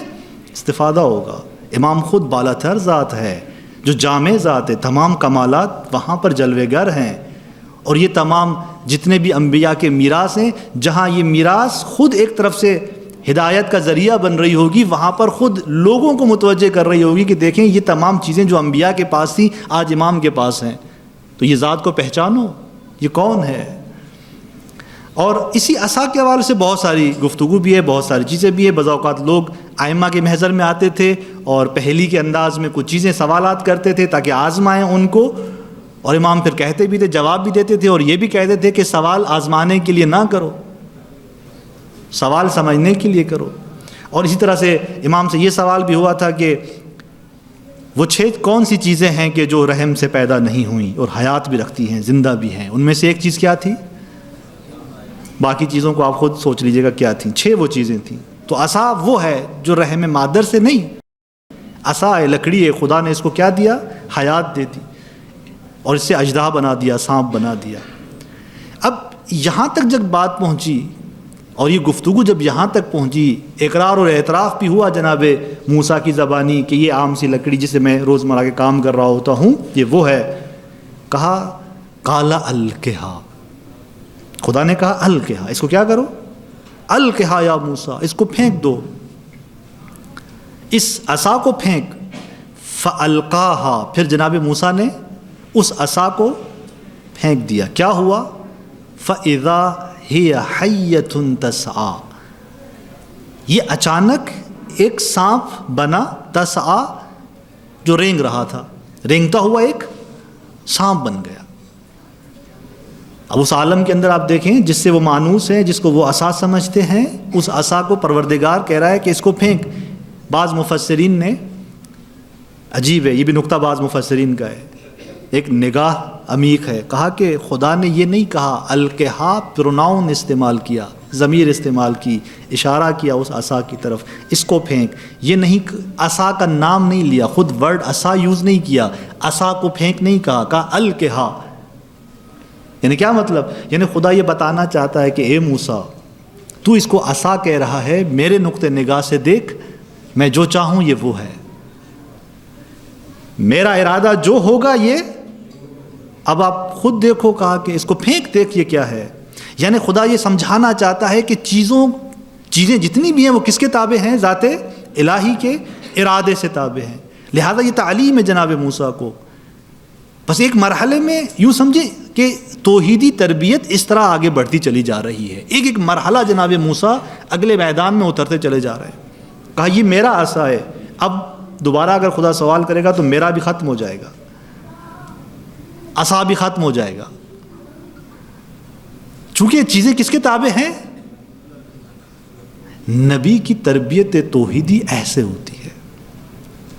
استفادہ ہوگا۔ امام خود بالاتر ذات ہے، جو جامع ذات ہے، تمام کمالات وہاں پر جلوے گر ہیں، اور یہ تمام جتنے بھی انبیاء کے میراث ہیں، جہاں یہ میراث خود ایک طرف سے ہدایت کا ذریعہ بن رہی ہوگی، وہاں پر خود لوگوں کو متوجہ کر رہی ہوگی کہ دیکھیں یہ تمام چیزیں جو انبیاء کے پاس تھیں آج امام کے پاس ہیں، تو یہ ذات کو پہچانو، یہ کون ہے۔ اور اسی عصا کے حوالے سے بہت ساری گفتگو بھی ہے، بہت ساری چیزیں بھی ہے۔ بعض اوقات لوگ ائمہ کے محضر میں آتے تھے اور پہلی کے انداز میں کچھ چیزیں سوالات کرتے تھے تاکہ آزمائیں ان کو، اور امام پھر کہتے بھی تھے، جواب بھی دیتے تھے، اور یہ بھی کہتے تھے کہ سوال آزمانے کے لیے نہ کرو، سوال سمجھنے کے لیے کرو۔ اور اسی طرح سے امام سے یہ سوال بھی ہوا تھا کہ وہ 6 کون سی چیزیں ہیں کہ جو رحم سے پیدا نہیں ہوئیں اور حیات بھی رکھتی ہیں، زندہ بھی ہیں، ان میں سے ایک چیز کیا تھی؟ باقی چیزوں کو آپ خود سوچ لیجئے گا کیا تھیں۔ 6 وہ چیزیں تھیں۔ تو عصا وہ ہے جو رحم مادر سے نہیں، عصا ہے، لکڑی ہے، خدا نے اس کو کیا دیا؟ حیات دے دی، اور اس سے اژدہا بنا دیا، سانپ بنا دیا۔ اب یہاں تک جب بات پہنچی اور یہ گفتگو جب یہاں تک پہنچی، اقرار اور اعتراف بھی ہوا جناب موسیٰ کی زبانی کہ یہ عام سی لکڑی جسے میں روزمرہ کے کام کر رہا ہوتا ہوں یہ وہ ہے۔ کہا قال القھا، خدا نے کہا القھا، اس کو کیا کرو؟ القھا یا موسیٰ، اس کو پھینک دو، اس عصا کو پھینک۔ فالقاها، پھر جناب موسیٰ نے اس عصا کو پھینک دیا، کیا ہوا؟ فاذا ہی حیۃ تسعیٰ، یہ اچانک ایک سانپ بنا، تسعیٰ جو رینگ رہا تھا، رینگتا ہوا ایک سانپ بن گیا۔ اب اس عالم کے اندر آپ دیکھیں جس سے وہ مانوس ہیں، جس کو وہ عصا سمجھتے ہیں، اس عصا کو پروردگار کہہ رہا ہے کہ اس کو پھینک۔ بعض مفسرین نے، عجیب ہے یہ بھی نقطہ بعض مفسرین کا ہے، ایک نگاہ عمیق ہے. کہا کہ خدا نے یہ نہیں کہا القہا، پروناؤن استعمال کیا، ضمیر استعمال کی، اشارہ کیا اس عصا کی طرف، اس کو پھینک. یہ نہیں عصا کا نام نہیں لیا، خود ورڈ عصا یوز نہیں کیا، عصا کو پھینک نہیں کہا القہا. یعنی کیا مطلب؟ یعنی خدا یہ بتانا چاہتا ہے کہ اے موسیٰ، تو اس کو عصا کہہ رہا ہے، میرے نقطہ نگاہ سے دیکھ، میں جو چاہوں یہ وہ ہے، میرا ارادہ جو ہوگا یہ. اب آپ خود دیکھو، کہا کہ اس کو پھینک، دیکھ یہ کیا ہے. یعنی خدا یہ سمجھانا چاہتا ہے کہ چیزیں جتنی بھی ہیں وہ کس کے تابع ہیں؟ ذات الہی کے ارادے سے تابع ہیں. لہذا یہ تعلیم ہے جناب موسیٰ کو. بس ایک مرحلے میں یوں سمجھے کہ توحیدی تربیت اس طرح آگے بڑھتی چلی جا رہی ہے. ایک ایک مرحلہ جناب موسیٰ اگلے میدان میں اترتے چلے جا رہے ہیں. کہا یہ میرا عصا ہے. اب دوبارہ اگر خدا سوال کرے گا تو میرا بھی ختم ہو جائے گا، عصا بھی ختم ہو جائے گا. چونکہ یہ چیزیں کس کے تابع ہیں؟ نبی کی تربیت توحیدی ایسے ہوتی ہے.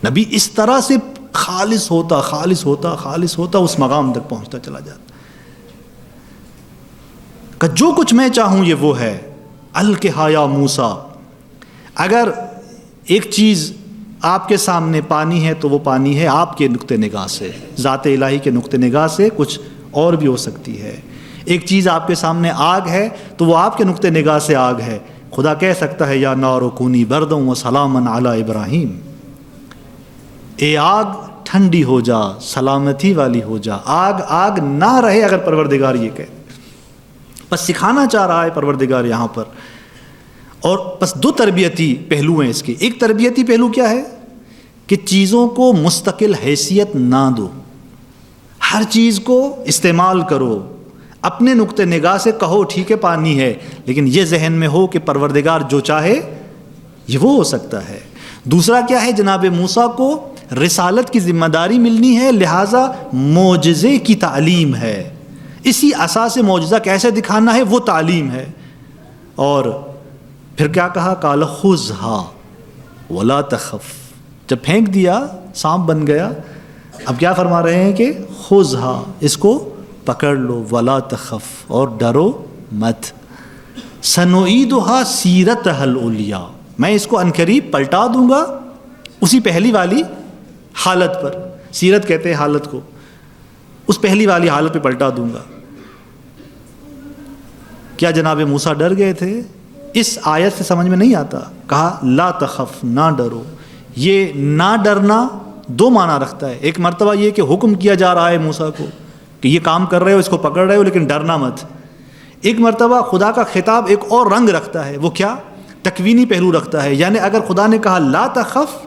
نبی اس طرح سے خالص ہوتا اس مقام تک پہنچتا چلا جاتا کہ جو کچھ میں چاہوں یہ وہ ہے. القہا یا موسیٰ، اگر ایک چیز آپ کے سامنے پانی ہے تو وہ پانی ہے آپ کے نقطہ نگاہ سے، ذات الہی کے نقطہ نگاہ سے کچھ اور بھی ہو سکتی ہے. ایک چیز آپ کے سامنے آگ ہے تو وہ آپ کے نقطہ نگاہ سے آگ ہے. خدا کہہ سکتا ہے یا نار کونی بردًا وسلاما علی ابراہیم، اے آگ ٹھنڈی ہو جا، سلامتی والی ہو جا. آگ نہ رہے اگر پروردگار یہ کہے. بس سکھانا چاہ رہا ہے پروردگار یہاں پر. اور بس دو تربیتی پہلو ہیں اس کے. ایک تربیتی پہلو کیا ہے کہ چیزوں کو مستقل حیثیت نہ دو، ہر چیز کو استعمال کرو، اپنے نقطہ نگاہ سے کہو ٹھیک ہے پانی ہے، لیکن یہ ذہن میں ہو کہ پروردگار جو چاہے یہ وہ ہو سکتا ہے. دوسرا کیا ہے؟ جناب موسیٰ کو رسالت کی ذمہ داری ملنی ہے، لہٰذا معجزے کی تعلیم ہے. اسی عصا سے معجزہ کیسے دکھانا ہے وہ تعلیم ہے. اور پھر کیا کہا؟ قال خذھا ولا تخف. جب پھینک دیا سانپ بن گیا، اب کیا فرما رہے ہیں کہ خذھا، اس کو پکڑ لو، ولا تخف، اور ڈرو مت. سنعیدھا سیرتھا الاولیاء، میں اس کو عنقریب پلٹا دوں گا اسی پہلی والی حالت پر. سیرت کہتے ہیں حالت کو، اس پہلی والی حالت پہ پلٹا دوں گا. کیا جناب موسیٰ ڈر گئے تھے؟ اس آیت سے سمجھ میں نہیں آتا. کہا لا تخف، نہ ڈرو. یہ نہ ڈرنا دو معنی رکھتا ہے. ایک مرتبہ یہ کہ حکم کیا جا رہا ہے موسیٰ کو کہ یہ کام کر رہے ہو، اس کو پکڑ رہے ہو، لیکن ڈرنا مت. ایک مرتبہ خدا کا خطاب ایک اور رنگ رکھتا ہے. وہ کیا؟ تکوینی پہلو رکھتا ہے. یعنی اگر خدا نے کہا لا تخف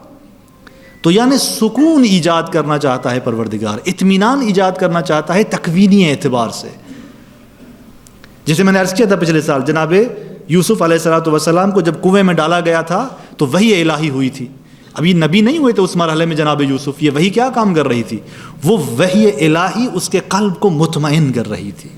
تو یعنی سکون ایجاد کرنا چاہتا ہے پروردگار، اطمینان ایجاد کرنا چاہتا ہے تکوینی اعتبار سے. جسے میں نے عرض کیا تھا پچھلے سال، جناب یوسف علیہ السلام کو جب کنویں میں ڈالا گیا تھا تو وحی الہی ہوئی تھی. ابھی نبی نہیں ہوئے تھے اس مرحلے میں جناب یوسف. یہ وحی کیا کام کر رہی تھی؟ وہ وحی الہی اس کے قلب کو مطمئن کر رہی تھی.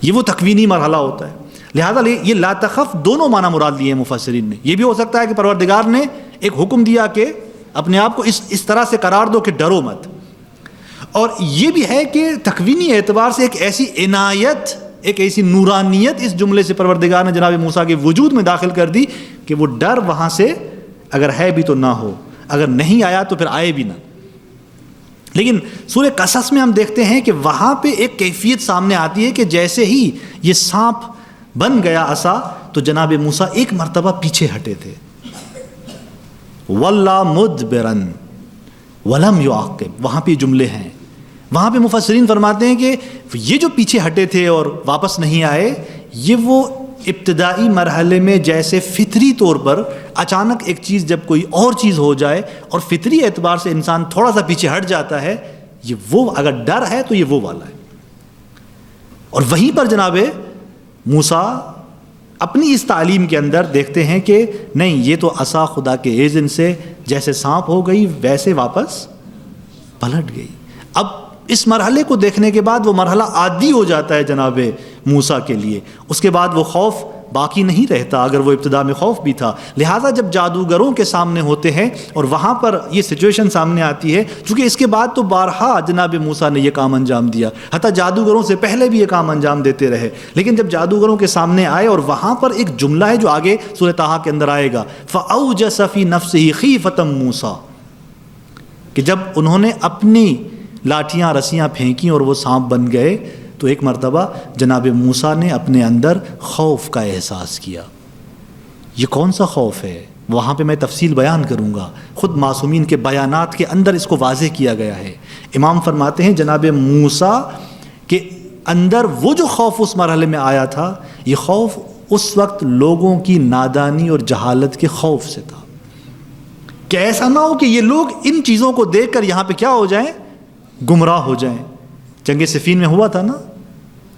یہ وہ تکوینی مرحلہ ہوتا ہے. لہذا یہ لا تخف دونوں معنی مراد لیے ہیں مفسرین نے. یہ بھی ہو سکتا ہے کہ پروردگار نے ایک حکم دیا کہ اپنے آپ کو اس طرح سے قرار دو کہ ڈرو مت. اور یہ بھی ہے کہ تکوینی اعتبار سے ایک ایسی عنایت، ایک ایسی نورانیت اس جملے سے پروردگار نے جناب موسیٰ کے وجود میں داخل کر دی کہ وہ ڈر وہاں سے اگر ہے بھی تو نہ ہو، اگر نہیں آیا تو پھر آئے بھی نہ. لیکن سورہ قصص میں ہم دیکھتے ہیں کہ وہاں پہ ایک کیفیت سامنے آتی ہے کہ جیسے ہی یہ سانپ بن گیا عصا تو جناب موسیٰ ایک مرتبہ پیچھے ہٹے تھے. وَلَّا مُدْبِرًا وَلَمْ يُعَقِّبْ، وہاں پہ جملے ہیں. وہاں پہ مفسرین فرماتے ہیں کہ یہ جو پیچھے ہٹے تھے اور واپس نہیں آئے، یہ وہ ابتدائی مرحلے میں جیسے فطری طور پر اچانک ایک چیز جب کوئی اور چیز ہو جائے اور فطری اعتبار سے انسان تھوڑا سا پیچھے ہٹ جاتا ہے، یہ وہ اگر ڈر ہے تو یہ وہ والا ہے. اور وہیں پر جناب موسیٰ اپنی اس تعلیم کے اندر دیکھتے ہیں کہ نہیں، یہ تو عصا خدا کے اذن سے جیسے سانپ ہو گئی ویسے واپس پلٹ گئی. اب اس مرحلے کو دیکھنے کے بعد وہ مرحلہ عادی ہو جاتا ہے جناب موسیٰ کے لیے. اس کے بعد وہ خوف باقی نہیں رہتا اگر وہ ابتدا میں خوف بھی تھا. لہٰذا جب جادوگروں کے سامنے ہوتے ہیں اور وہاں پر یہ سچویشن سامنے آتی ہے، چونکہ اس کے بعد تو بارہا جناب موسیٰ نے یہ کام انجام دیا، حتیٰ جادوگروں سے پہلے بھی یہ کام انجام دیتے رہے، لیکن جب جادوگروں کے سامنے آئے اور وہاں پر ایک جملہ ہے جو آگے سورہ طٰہٰ کے اندر آئے گا، فَأَوْجَسَ فِي نَفْسِهِ خِیفَةً موسیٰ، کہ جب انہوں نے اپنی لاٹھیاں رسیاں پھینکیں اور وہ سانپ بن گئے تو ایک مرتبہ جناب موسیٰ نے اپنے اندر خوف کا احساس کیا. یہ کون سا خوف ہے؟ وہاں پہ میں تفصیل بیان کروں گا، خود معصومین کے بیانات کے اندر اس کو واضح کیا گیا ہے. امام فرماتے ہیں جناب موسیٰ کے اندر وہ جو خوف اس مرحلے میں آیا تھا، یہ خوف اس وقت لوگوں کی نادانی اور جہالت کے خوف سے تھا، کہ ایسا نہ ہو کہ یہ لوگ ان چیزوں کو دیکھ کر یہاں پہ کیا ہو جائیں، گمراہ ہو جائیں. جنگ صفین میں ہوا تھا نا،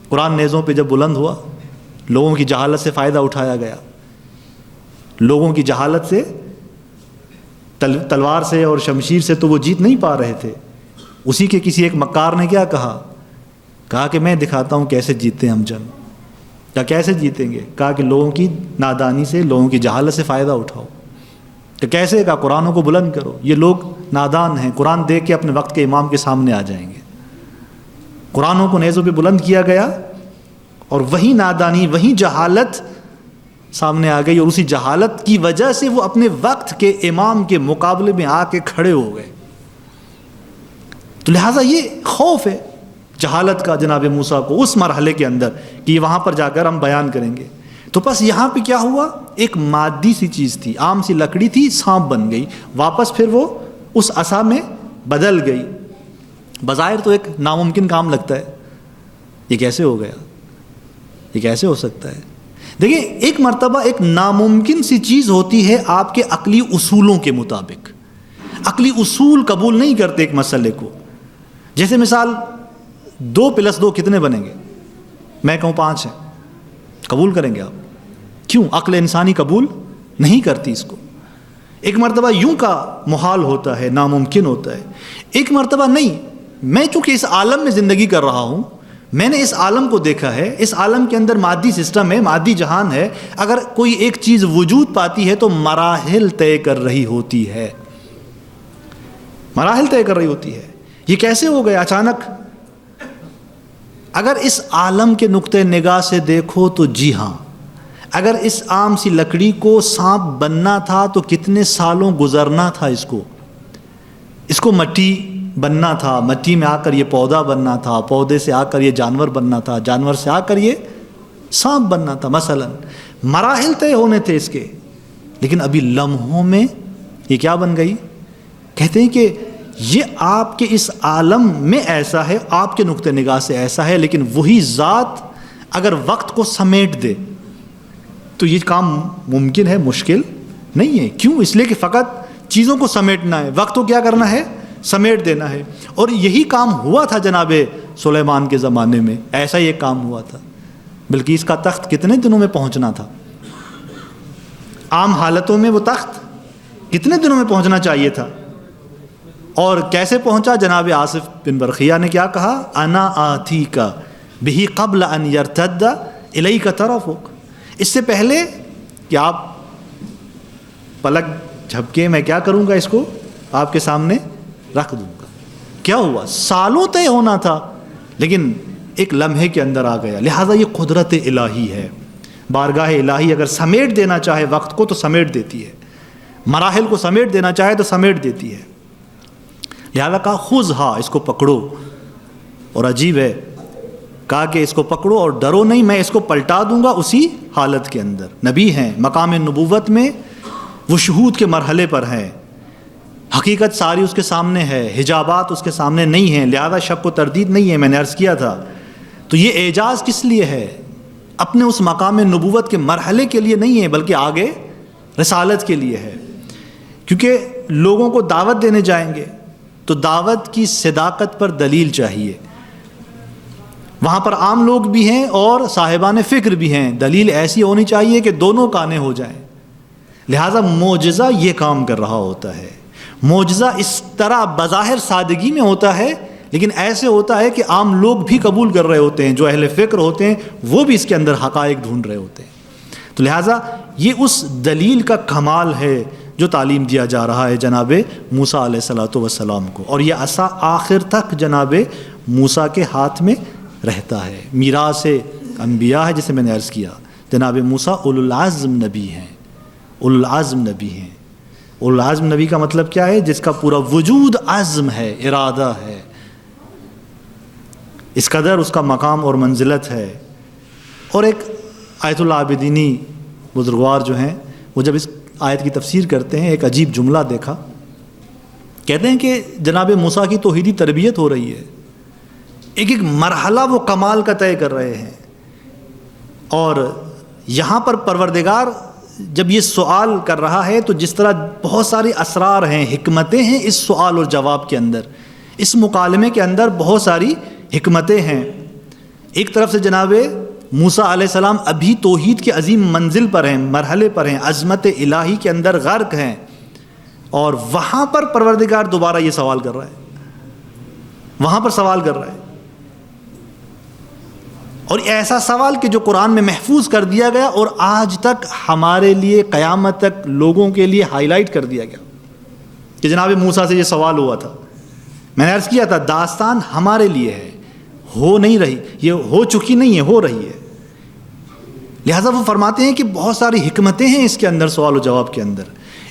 قرآن نیزوں پہ جب بلند ہوا، لوگوں کی جہالت سے فائدہ اٹھایا گیا، لوگوں کی جہالت سے، تلوار سے اور شمشیر سے تو وہ جیت نہیں پا رہے تھے. اسی کے کسی ایک مکار نے کیا کہا کہ میں دکھاتا ہوں کیسے جیتتے ہیں ہم جنگ. کیا کیسے جیتیں گے؟ کہا کہ لوگوں کی نادانی سے، لوگوں کی جہالت سے فائدہ اٹھاؤ. کہ کیسے؟ کہا قرآنوں کو بلند کرو. یہ لوگ نادان ہیں، قرآن دیکھ کے اپنے وقت کے امام کے سامنے آ جائیں گے. قرآنوں کو نیزوں پہ بلند کیا گیا اور وہی نادانی، وہی جہالت سامنے آ گئی، اور اسی جہالت کی وجہ سے وہ اپنے وقت کے امام کے مقابلے میں آ کے کھڑے ہو گئے. تو لہٰذا یہ خوف ہے جہالت کا جناب موسیٰ کو اس مرحلے کے اندر، کہ یہ وہاں پر جا کر ہم بیان کریں گے. تو بس یہاں پہ کیا ہوا، ایک مادی سی چیز تھی، عام سی لکڑی تھی، سانپ بن گئی، واپس پھر وہ اس عصا میں بدل گئی. بظاہر تو ایک ناممکن کام لگتا ہے، یہ کیسے ہو گیا، یہ کیسے ہو سکتا ہے؟ دیکھیں، ایک مرتبہ ایک ناممکن سی چیز ہوتی ہے آپ کے عقلی اصولوں کے مطابق. عقلی اصول قبول نہیں کرتے ایک مسئلے کو. جیسے مثال 2+2 کتنے بنیں گے؟ میں کہوں 5 ہیں، قبول کریں گے آپ؟ کیوں؟ عقل انسانی قبول نہیں کرتی اس کو. ایک مرتبہ یوں کا محال ہوتا ہے، ناممکن ہوتا ہے. ایک مرتبہ نہیں، میں چونکہ اس عالم میں زندگی کر رہا ہوں، میں نے اس عالم کو دیکھا ہے، اس عالم کے اندر مادی سسٹم ہے، مادی جہان ہے. اگر کوئی ایک چیز وجود پاتی ہے تو مراحل طے کر رہی ہوتی ہے، مراحل طے کر رہی ہوتی ہے. یہ کیسے ہو گیا اچانک؟ اگر اس عالم کے نقطۂ نگاہ سے دیکھو تو جی ہاں، اگر اس عام سی لکڑی کو سانپ بننا تھا تو کتنے سالوں گزرنا تھا، اس کو مٹی بننا تھا، مٹی میں آ کر یہ پودا بننا تھا، پودے سے آ کر یہ جانور بننا تھا، جانور سے آ کر یہ سانپ بننا تھا. مثلا مراحل طے ہونے تھے اس کے، لیکن ابھی لمحوں میں یہ کیا بن گئی؟ کہتے ہیں کہ یہ آپ کے اس عالم میں ایسا ہے، آپ کے نقطۂ نگاہ سے ایسا ہے، لیکن وہی ذات اگر وقت کو سمیٹ دے تو یہ کام ممکن ہے، مشکل نہیں ہے. کیوں؟ اس لیے کہ فقط چیزوں کو سمیٹنا ہے، وقت کو کیا کرنا ہے؟ سمیٹ دینا ہے. اور یہی کام ہوا تھا جناب سلیمان کے زمانے میں، ایسا ہی ایک کام ہوا تھا. بلکہ اس کا تخت کتنے دنوں میں پہنچنا تھا؟ عام حالتوں میں وہ تخت کتنے دنوں میں پہنچنا چاہیے تھا؟ اور کیسے پہنچا؟ جناب آصف بن برقیہ نے کیا کہا؟ انا آتیک بہ قبل ان یرتد الیک طرفک. اس سے پہلے کہ آپ پلک جھپکے میں کیا کروں گا، اس کو آپ کے سامنے رکھ دوں گا. کیا ہوا؟ سالوں طے ہونا تھا، لیکن ایک لمحے کے اندر آ گیا. لہٰذا یہ قدرت الہی ہے. بارگاہ الہی اگر سمیٹ دینا چاہے وقت کو تو سمیٹ دیتی ہے، مراحل کو سمیٹ دینا چاہے تو سمیٹ دیتی ہے. لہٰذا کہا خذھا، اس کو پکڑو. اور عجیب ہے، کہا کہ اس کو پکڑو اور ڈرو نہیں، میں اس کو پلٹا دوں گا اسی حالت کے اندر. نبی ہیں، مقام نبوت میں وہ شہود کے مرحلے پر ہیں، حقیقت ساری اس کے سامنے ہے، حجابات اس کے سامنے نہیں ہیں، لہذا شک و تردید نہیں ہے. میں نے عرض کیا تھا. تو یہ اعجاز کس لیے ہے؟ اپنے اس مقام نبوت کے مرحلے کے لیے نہیں ہے، بلکہ آگے رسالت کے لیے ہے. کیونکہ لوگوں کو دعوت دینے جائیں گے تو دعوت کی صداقت پر دلیل چاہیے. وہاں پر عام لوگ بھی ہیں اور صاحبان فکر بھی ہیں، دلیل ایسی ہونی چاہیے کہ دونوں کانے ہو جائیں. لہٰذا معجزہ یہ کام کر رہا ہوتا ہے. معجزہ اس طرح بظاہر سادگی میں ہوتا ہے، لیکن ایسے ہوتا ہے کہ عام لوگ بھی قبول کر رہے ہوتے ہیں، جو اہل فکر ہوتے ہیں وہ بھی اس کے اندر حقائق ڈھونڈ رہے ہوتے ہیں. تو لہٰذا یہ اس دلیل کا کمال ہے جو تعلیم دیا جا رہا ہے جناب موسیٰ علیہ الصلوۃ والسلام کو، اور یہ عصا آخر تک جناب موسیٰ کے ہاتھ میں رہتا ہے، میراث انبیاء ہے جسے میں نے عرض کیا۔ جناب موسیٰ اولو العزم نبی ہیں، اولو العزم نبی ہیں۔ اولو العزم نبی کا مطلب کیا ہے؟ جس کا پورا وجود عزم ہے، ارادہ ہے، اس قدر اس کا مقام اور منزلت ہے۔ اور ایک آیت العابدینی بزرگوار جو ہیں وہ جب اس آیت کی تفسیر کرتے ہیں، ایک عجیب جملہ دیکھا، کہتے ہیں کہ جناب موسیٰ کی توحیدی تربیت ہو رہی ہے، ایک ایک مرحلہ وہ کمال کا طے کر رہے ہیں، اور یہاں پر پروردگار جب یہ سوال کر رہا ہے تو جس طرح بہت ساری اسرار ہیں، حکمتیں ہیں اس سوال اور جواب کے اندر، اس مکالمے کے اندر بہت ساری حکمتیں ہیں۔ ایک طرف سے جناب موسیٰ علیہ السلام ابھی توحید کے عظیم منزل پر ہیں، مرحلے پر ہیں، عظمت الہی کے اندر غرق ہیں، اور وہاں پر پروردگار دوبارہ یہ سوال کر رہا ہے، وہاں پر سوال کر رہا ہے، اور ایسا سوال کہ جو قرآن میں محفوظ کر دیا گیا اور آج تک ہمارے لیے قیامت تک لوگوں کے لیے ہائی لائٹ کر دیا گیا کہ جناب موسیٰ سے یہ سوال ہوا تھا۔ میں نے عرض کیا تھا داستان ہمارے لیے ہے، ہو نہیں رہی، یہ ہو چکی نہیں ہے، ہو رہی ہے۔ لہٰذا وہ فرماتے ہیں کہ بہت ساری حکمتیں ہیں اس کے اندر، سوال و جواب کے اندر۔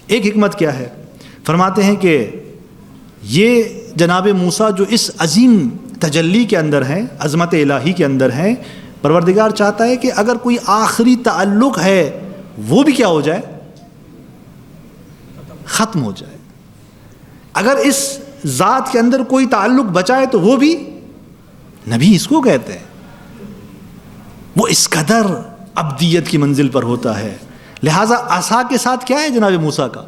ایک حکمت کیا ہے؟ فرماتے ہیں کہ یہ جناب موسیٰ جو اس عظیم تجلی کے اندر ہیں، عظمت الہی کے اندر ہیں، پروردگار چاہتا ہے کہ اگر کوئی آخری تعلق ہے وہ بھی کیا ہو جائے؟ ختم ہو جائے۔ اگر اس ذات کے اندر کوئی تعلق بچائے تو وہ بھی نبی اس کو کہتے ہیں، وہ اس قدر ابدیت کی منزل پر ہوتا ہے۔ لہٰذا عصا کے ساتھ کیا ہے جناب موسیٰ کا؟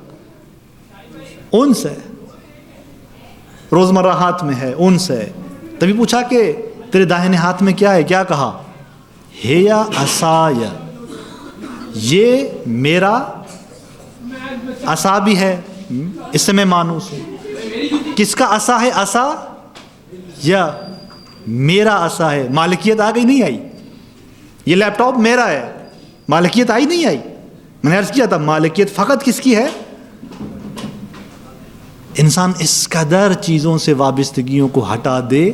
انس ہے، روزمرہ ہاتھ میں ہے، انس ہے۔ تبھی پوچھا کہ تیرے داہنے ہاتھ میں کیا ہے؟ کیا کہا؟ ہیا عصایا، یہ میرا عصا بھی ہے، اس سے میں مانوس ہوں۔ کس کا عصا ہے؟ عصا یا میرا عصا ہے؟ مالکیت آ گئی نہیں آئی؟ یہ لیپ ٹاپ میرا ہے، مالکیت آئی نہیں آئی؟ میں نے عرض کیا تھا مالکیت فقط کس کی ہے؟ انسان اس قدر چیزوں سے وابستگیوں کو ہٹا دے،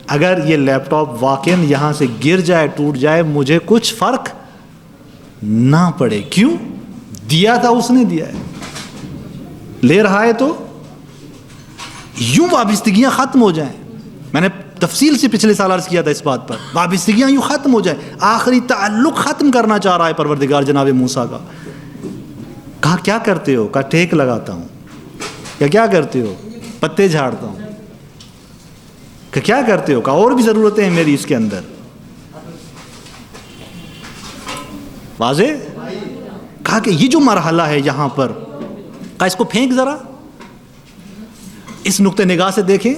اگر یہ لیپ ٹاپ واقعاً یہاں سے گر جائے، ٹوٹ جائے، مجھے کچھ فرق نہ پڑے۔ کیوں؟ دیا تھا اس نے، دیا ہے، لے رہا ہے، تو یوں وابستگیاں ختم ہو جائیں۔ میں نے تفصیل سے پچھلے سال عرض کیا تھا اس بات پر، وابستگیاں یوں ختم ہو جائیں، آخری تعلق ختم کرنا چاہ رہا ہے پروردگار جناب موسیٰ کا۔ کہا کیا کرتے ہو؟ کہا ٹیک لگاتا ہوں۔ کیا کرتے ہو؟ پتے جھاڑتا ہوں۔ کہ کیا کرتے ہو؟ کہا اور بھی ضرورتیں ہیں میری اس کے اندر۔ واضح؟ کہا کہ یہ جو مرحلہ ہے یہاں پر، کہا اس کو پھینک ذرا، اس نقطہ نگاہ سے دیکھیں،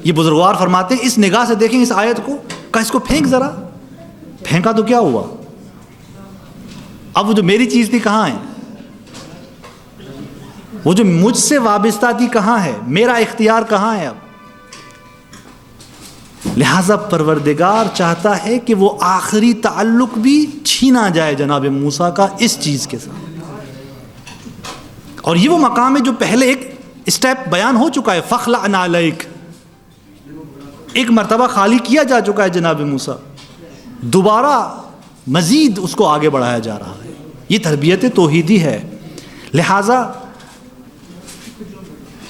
یہ بزرگوار فرماتے ہیں اس نگاہ سے دیکھیں اس آیت کو، کہا اس کو پھینک ذرا۔ پھینکا تو کیا ہوا؟ اب وہ جو میری چیز تھی کہاں ہے؟ وہ جو مجھ سے وابستہ تھی کہاں ہے؟ میرا اختیار کہاں ہے اب؟ لہذا پروردگار چاہتا ہے کہ وہ آخری تعلق بھی چھینا جائے جناب موسیٰ کا اس چیز کے ساتھ۔ اور یہ وہ مقام ہے جو پہلے ایک اسٹیپ بیان ہو چکا ہے، فخلع نعلیک، ایک مرتبہ خالی کیا جا چکا ہے جناب موسیٰ، دوبارہ مزید اس کو آگے بڑھایا جا رہا ہے۔ یہ تربیت توحیدی ہے۔ لہذا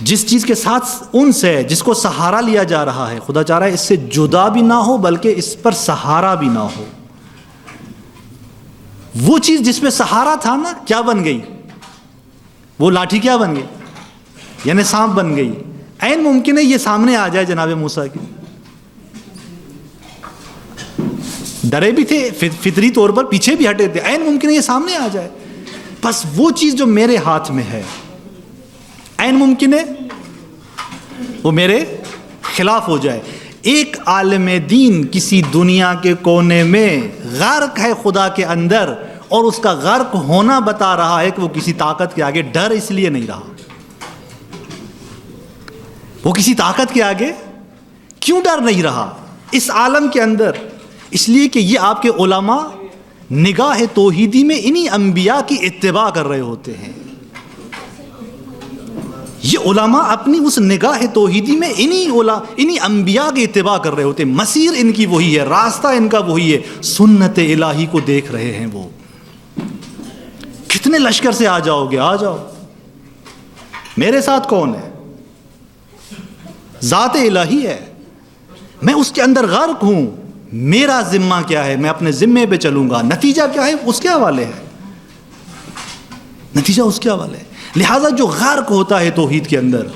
جس چیز کے ساتھ انس ہے، جس کو سہارا لیا جا رہا ہے، خدا چاہ رہا ہے اس سے جدا بھی نہ ہو بلکہ اس پر سہارا بھی نہ ہو۔ وہ چیز جس پہ سہارا تھا نا، کیا بن گئی؟ وہ لاٹھی کیا بن گئی؟ یعنی سانپ بن گئی۔ عین ممکن ہے یہ سامنے آ جائے جناب موسیٰ کی، ڈرے بھی تھے، فطری طور پر پیچھے بھی ہٹے تھے، عین ممکن ہے یہ سامنے آ جائے، بس وہ چیز جو میرے ہاتھ میں ہے عین ممکن ہے وہ میرے خلاف ہو جائے۔ ایک عالم دین کسی دنیا کے کونے میں غرق ہے خدا کے اندر، اور اس کا غرق ہونا بتا رہا ہے کہ وہ کسی طاقت کے آگے ڈر اس لیے نہیں رہا۔ وہ کسی طاقت کے آگے کیوں ڈر نہیں رہا اس عالم کے اندر؟ اس لیے کہ یہ آپ کے علماء نگاہ توحیدی میں انہی انبیاء کی اتباع کر رہے ہوتے ہیں. یہ علماء اپنی اس نگاہ توحیدی میں انہی انبیاء کی اتباع کر رہے ہوتے ہیں. مسیر ان کی وہی ہے, راستہ ان کا وہی ہے, سنت الہی کو دیکھ رہے ہیں. وہ کتنے لشکر سے آ جاؤ گے, آ جاؤ, میرے ساتھ کون ہے؟ ذات الہی ہے, میں اس کے اندر غرق ہوں, میرا ذمہ کیا ہے, میں اپنے ذمے پہ چلوں گا, نتیجہ کیا ہے اس کے حوالے ہے, نتیجہ اس کے حوالے ہے. لہٰذا جو غرق ہوتا ہے توحید کے اندر,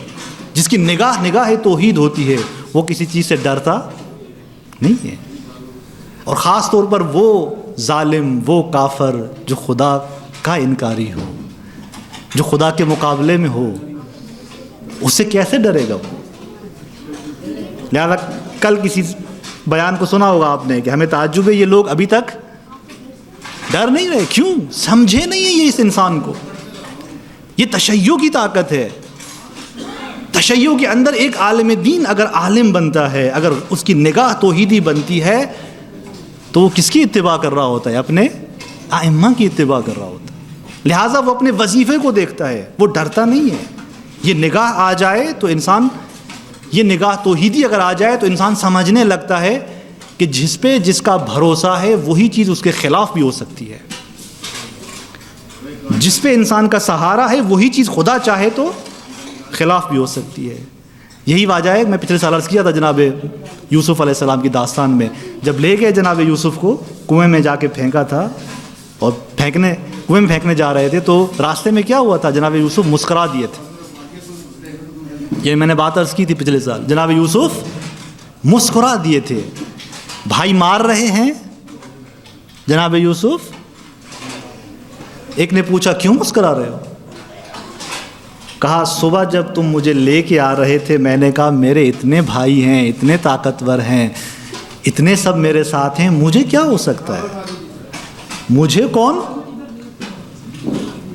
جس کی نگاہ توحید ہوتی ہے, وہ کسی چیز سے ڈرتا نہیں ہے. اور خاص طور پر وہ ظالم, وہ کافر جو خدا کا انکاری ہو, جو خدا کے مقابلے میں ہو, اس سے کیسے ڈرے گا وہ؟ لہٰذا کل کسی بیان کو سنا ہوگا آپ نے کہ ہمیں تعجب ہے یہ لوگ ابھی تک ڈر نہیں رہے. کیوں؟ سمجھے نہیں ہے یہ اس انسان کو. یہ تشیع کی طاقت ہے. تشیع کے اندر ایک عالم دین اگر عالم بنتا ہے, اگر اس کی نگاہ توحیدی بنتی ہے, تو وہ کس کی اتباع کر رہا ہوتا ہے؟ اپنے ائمہ کی اتباع کر رہا ہوتا ہے. لہٰذا وہ اپنے وظیفے کو دیکھتا ہے, وہ ڈرتا نہیں ہے. یہ نگاہ آ جائے تو انسان, یہ نگاہ توحیدی اگر آ جائے تو انسان سمجھنے لگتا ہے کہ جس پہ جس کا بھروسہ ہے وہی چیز اس کے خلاف بھی ہو سکتی ہے. جس پہ انسان کا سہارا ہے وہی چیز خدا چاہے تو خلاف بھی ہو سکتی ہے. یہی وجہ ہے, میں پچھلے سال عرض کیا تھا جناب یوسف علیہ السلام کی داستان میں, جب لے گئے جناب یوسف کو کنویں میں جا کے پھینکا تھا, اور کنویں میں پھینکنے جا رہے تھے, تو راستے میں کیا ہوا تھا؟ جناب یوسف مسکرا دیے تھے. یہ میں نے بات عرض کی تھی پچھلے سال, جناب یوسف مسکرا دیے تھے. بھائی مار رہے ہیں جناب یوسف. ایک نے پوچھا کیوں مسکرا رہے ہو؟ کہا صبح جب تم مجھے لے کے آ رہے تھے میں نے کہا میرے اتنے بھائی ہیں, اتنے طاقتور ہیں, اتنے سب میرے ساتھ ہیں, مجھے کیا ہو سکتا ہے؟ مجھے کون؟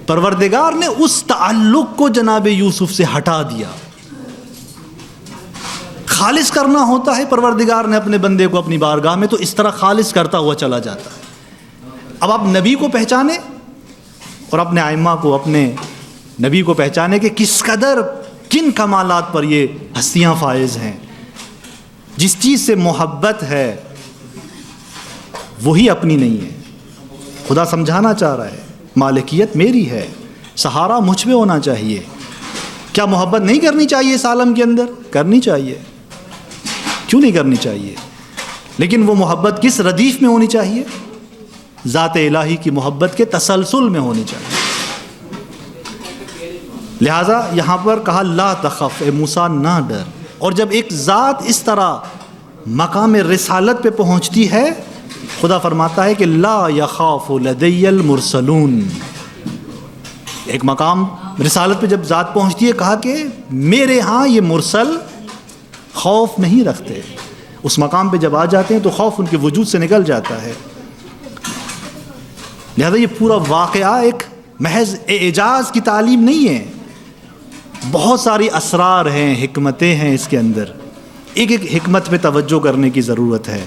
پروردگار نے اس تعلق کو جناب یوسف سے ہٹا دیا. خالص کرنا ہوتا ہے پروردگار نے اپنے بندے کو اپنی بارگاہ میں, تو اس طرح خالص کرتا ہوا چلا جاتا ہے. اب آپ نبی کو پہچانے اور اپنے ائمہ کو, اپنے نبی کو پہچانے کہ کس قدر کن کمالات پر یہ ہستیاں فائز ہیں. جس چیز سے محبت ہے وہی اپنی نہیں ہے. خدا سمجھانا چاہ رہا ہے مالکیت میری ہے, سہارا مجھ پہ ہونا چاہیے. کیا محبت نہیں کرنی چاہیے اس عالم کے اندر؟ کرنی چاہیے, کیوں نہیں کرنی چاہیے؟ لیکن وہ محبت کس ردیف میں ہونی چاہیے؟ ذات الہی کی محبت کے تسلسل میں ہونی چاہیے. لہٰذا یہاں پر کہا لا تخف, اے موسیٰ نہ ڈر. اور جب ایک ذات اس طرح مقام رسالت پہ پہنچتی ہے, خدا فرماتا ہے کہ لا یخاف لدی المرسلون. ایک مقام رسالت پہ جب ذات پہنچتی ہے, کہا کہ میرے ہاں یہ مرسل خوف نہیں رکھتے. اس مقام پہ جب آ جاتے ہیں تو خوف ان کے وجود سے نکل جاتا ہے. لہذا یہ پورا واقعہ ایک محض اعجاز کی تعلیم نہیں ہے, بہت ساری اسرار ہیں, حکمتیں ہیں اس کے اندر. ایک ایک حکمت پہ توجہ کرنے کی ضرورت ہے.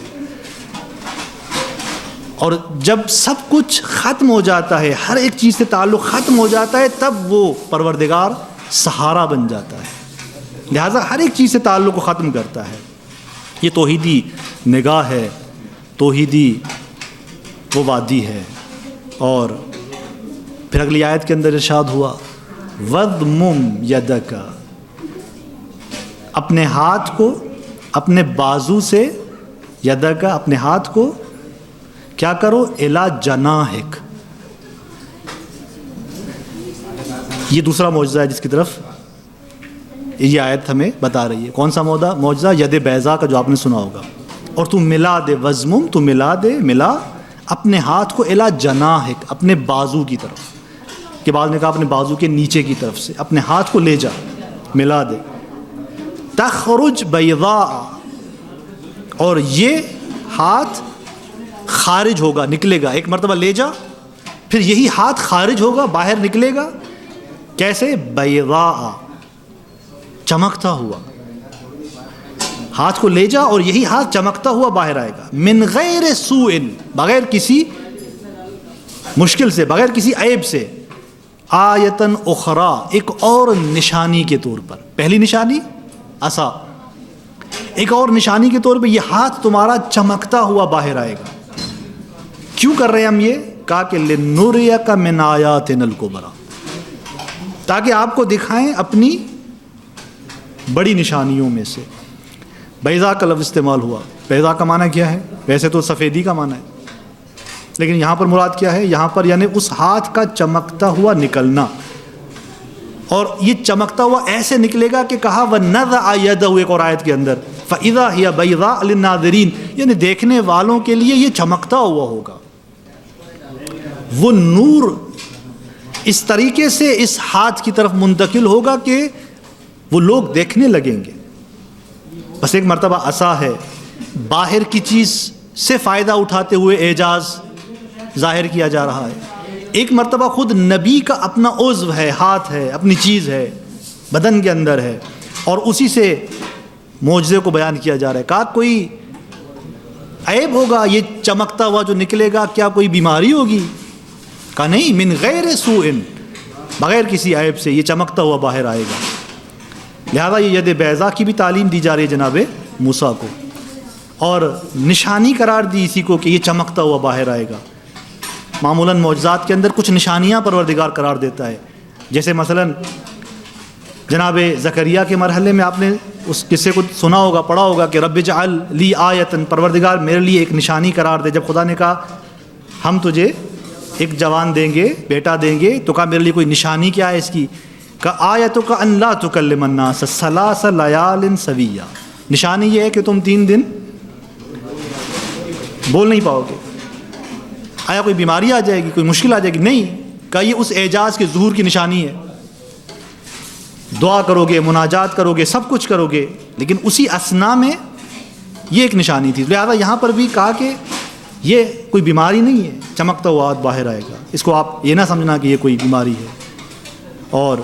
اور جب سب کچھ ختم ہو جاتا ہے, ہر ایک چیز سے تعلق ختم ہو جاتا ہے, تب وہ پروردگار سہارا بن جاتا ہے. لہٰذا ہر ایک چیز سے تعلق کو ختم کرتا ہے. یہ توحیدی نگاہ ہے, توحیدی وہ وادی ہے. اور پھر اگلی آیت کے اندر ارشاد ہوا وَضْمُمْ يَدَكَ, اپنے ہاتھ کو, اپنے بازو سے, یدک اپنے ہاتھ کو کیا کرو, الا جناحک. یہ دوسرا معجزہ ہے جس کی طرف یہ آیت ہمیں بتا رہی ہے. کون سا معجزہ؟ ید بیضا کا جو آپ نے سنا ہوگا. اور تو ملا دے, وزمم, تو ملا دے, ملا اپنے ہاتھ کو الا جناحک, اپنے بازو کی طرف. کہ بعد نے کہا اپنے بازو کے نیچے کی طرف سے اپنے ہاتھ کو لے جا, ملا دے. تخرج بیضاء, اور یہ ہاتھ خارج ہوگا, نکلے گا. ایک مرتبہ لے جا, پھر یہی ہاتھ خارج ہوگا, باہر نکلے گا. کیسے؟ بیضاء, چمکتا ہوا. ہاتھ کو لے جا اور یہی ہاتھ چمکتا ہوا باہر آئے گا. من غیر سوء, بغیر کسی مشکل سے، بغیر کسی عیب سے، آیتن اخرا، ایک اور نشانی کے طور پر. پہلی نشانی عصا، ایک اور نشانی کے طور پہ یہ ہاتھ تمہارا چمکتا ہوا باہر آئے گا. کیوں کر رہے ہیں ہم یہ؟ کہا کہ لِنُرِيَكَ مِنْ آیَاتِنَا الْكُبْرَى، تاکہ آپ کو دکھائیں اپنی بڑی نشانیوں میں سے. بیضا کا لفظ استعمال ہوا. بیضا کا معنی کیا ہے؟ ویسے تو سفیدی کا معنی ہے، لیکن یہاں پر مراد کیا ہے؟ یہاں پر یعنی اس ہاتھ کا چمکتا ہوا نکلنا. اور یہ چمکتا ہوا ایسے نکلے گا کہ کہا وَنَزَعَ يَدَهُ، ایک اور آیت کے اندر فَإِذَا هِيَ بَيْضَاءُ لِلنَّاظِرِينَ، یعنی دیکھنے والوں کے لیے یہ چمکتا ہوا ہوگا. وہ نور اس طریقے سے اس ہاتھ کی طرف منتقل ہوگا کہ وہ لوگ دیکھنے لگیں گے. بس ایک مرتبہ عصا ہے، باہر کی چیز سے فائدہ اٹھاتے ہوئے اعجاز ظاہر کیا جا رہا ہے. ایک مرتبہ خود نبی کا اپنا عضو ہے، ہاتھ ہے، اپنی چیز ہے، بدن کے اندر ہے، اور اسی سے معجزے کو بیان کیا جا رہا ہے. کہا کوئی عیب ہوگا یہ چمکتا ہوا جو نکلے گا؟ کیا کوئی بیماری ہوگی؟ کہا نہیں، من غیر سوء، بغیر کسی عیب سے یہ چمکتا ہوا باہر آئے گا. لہذا یہ ید بیضا کی بھی تعلیم دی جا رہی ہے جناب موسیٰ کو، اور نشانی قرار دی اسی کو کہ یہ چمکتا ہوا باہر آئے گا. معمولاً معجزات کے اندر کچھ نشانیاں پروردگار قرار دیتا ہے. جیسے مثلاً جناب زکریا کے مرحلے میں آپ نے اس قصے کو سنا ہوگا، پڑھا ہوگا کہ رب اجعل لی آیتن، پروردگار میرے لیے ایک نشانی قرار دے. جب خدا نے کہا ہم تجھے ایک جوان دیں گے، بیٹا دیں گے، تو کہا میرے لیے کوئی نشانی کیا ہے اس کی؟ کہ آیتک ان لا تکلم الناس ثلاث لیال سویا، نشانی یہ ہے کہ تم 3 دن بول نہیں پاؤ گے. آیا کوئی بیماری آ جائے گی، کوئی مشکل آ جائے گی؟ نہیں. کہ یہ اس اعجاز کے ظہور کی نشانی ہے. دعا کرو گے، مناجات کرو گے، سب کچھ کرو گے، لیکن اسی اثنا میں یہ ایک نشانی تھی. لہذا یہاں پر بھی کہا کہ یہ کوئی بیماری نہیں ہے، چمکتا ہوا ہاتھ باہر آئے گا. اس کو آپ یہ نہ سمجھنا کہ یہ کوئی بیماری ہے. اور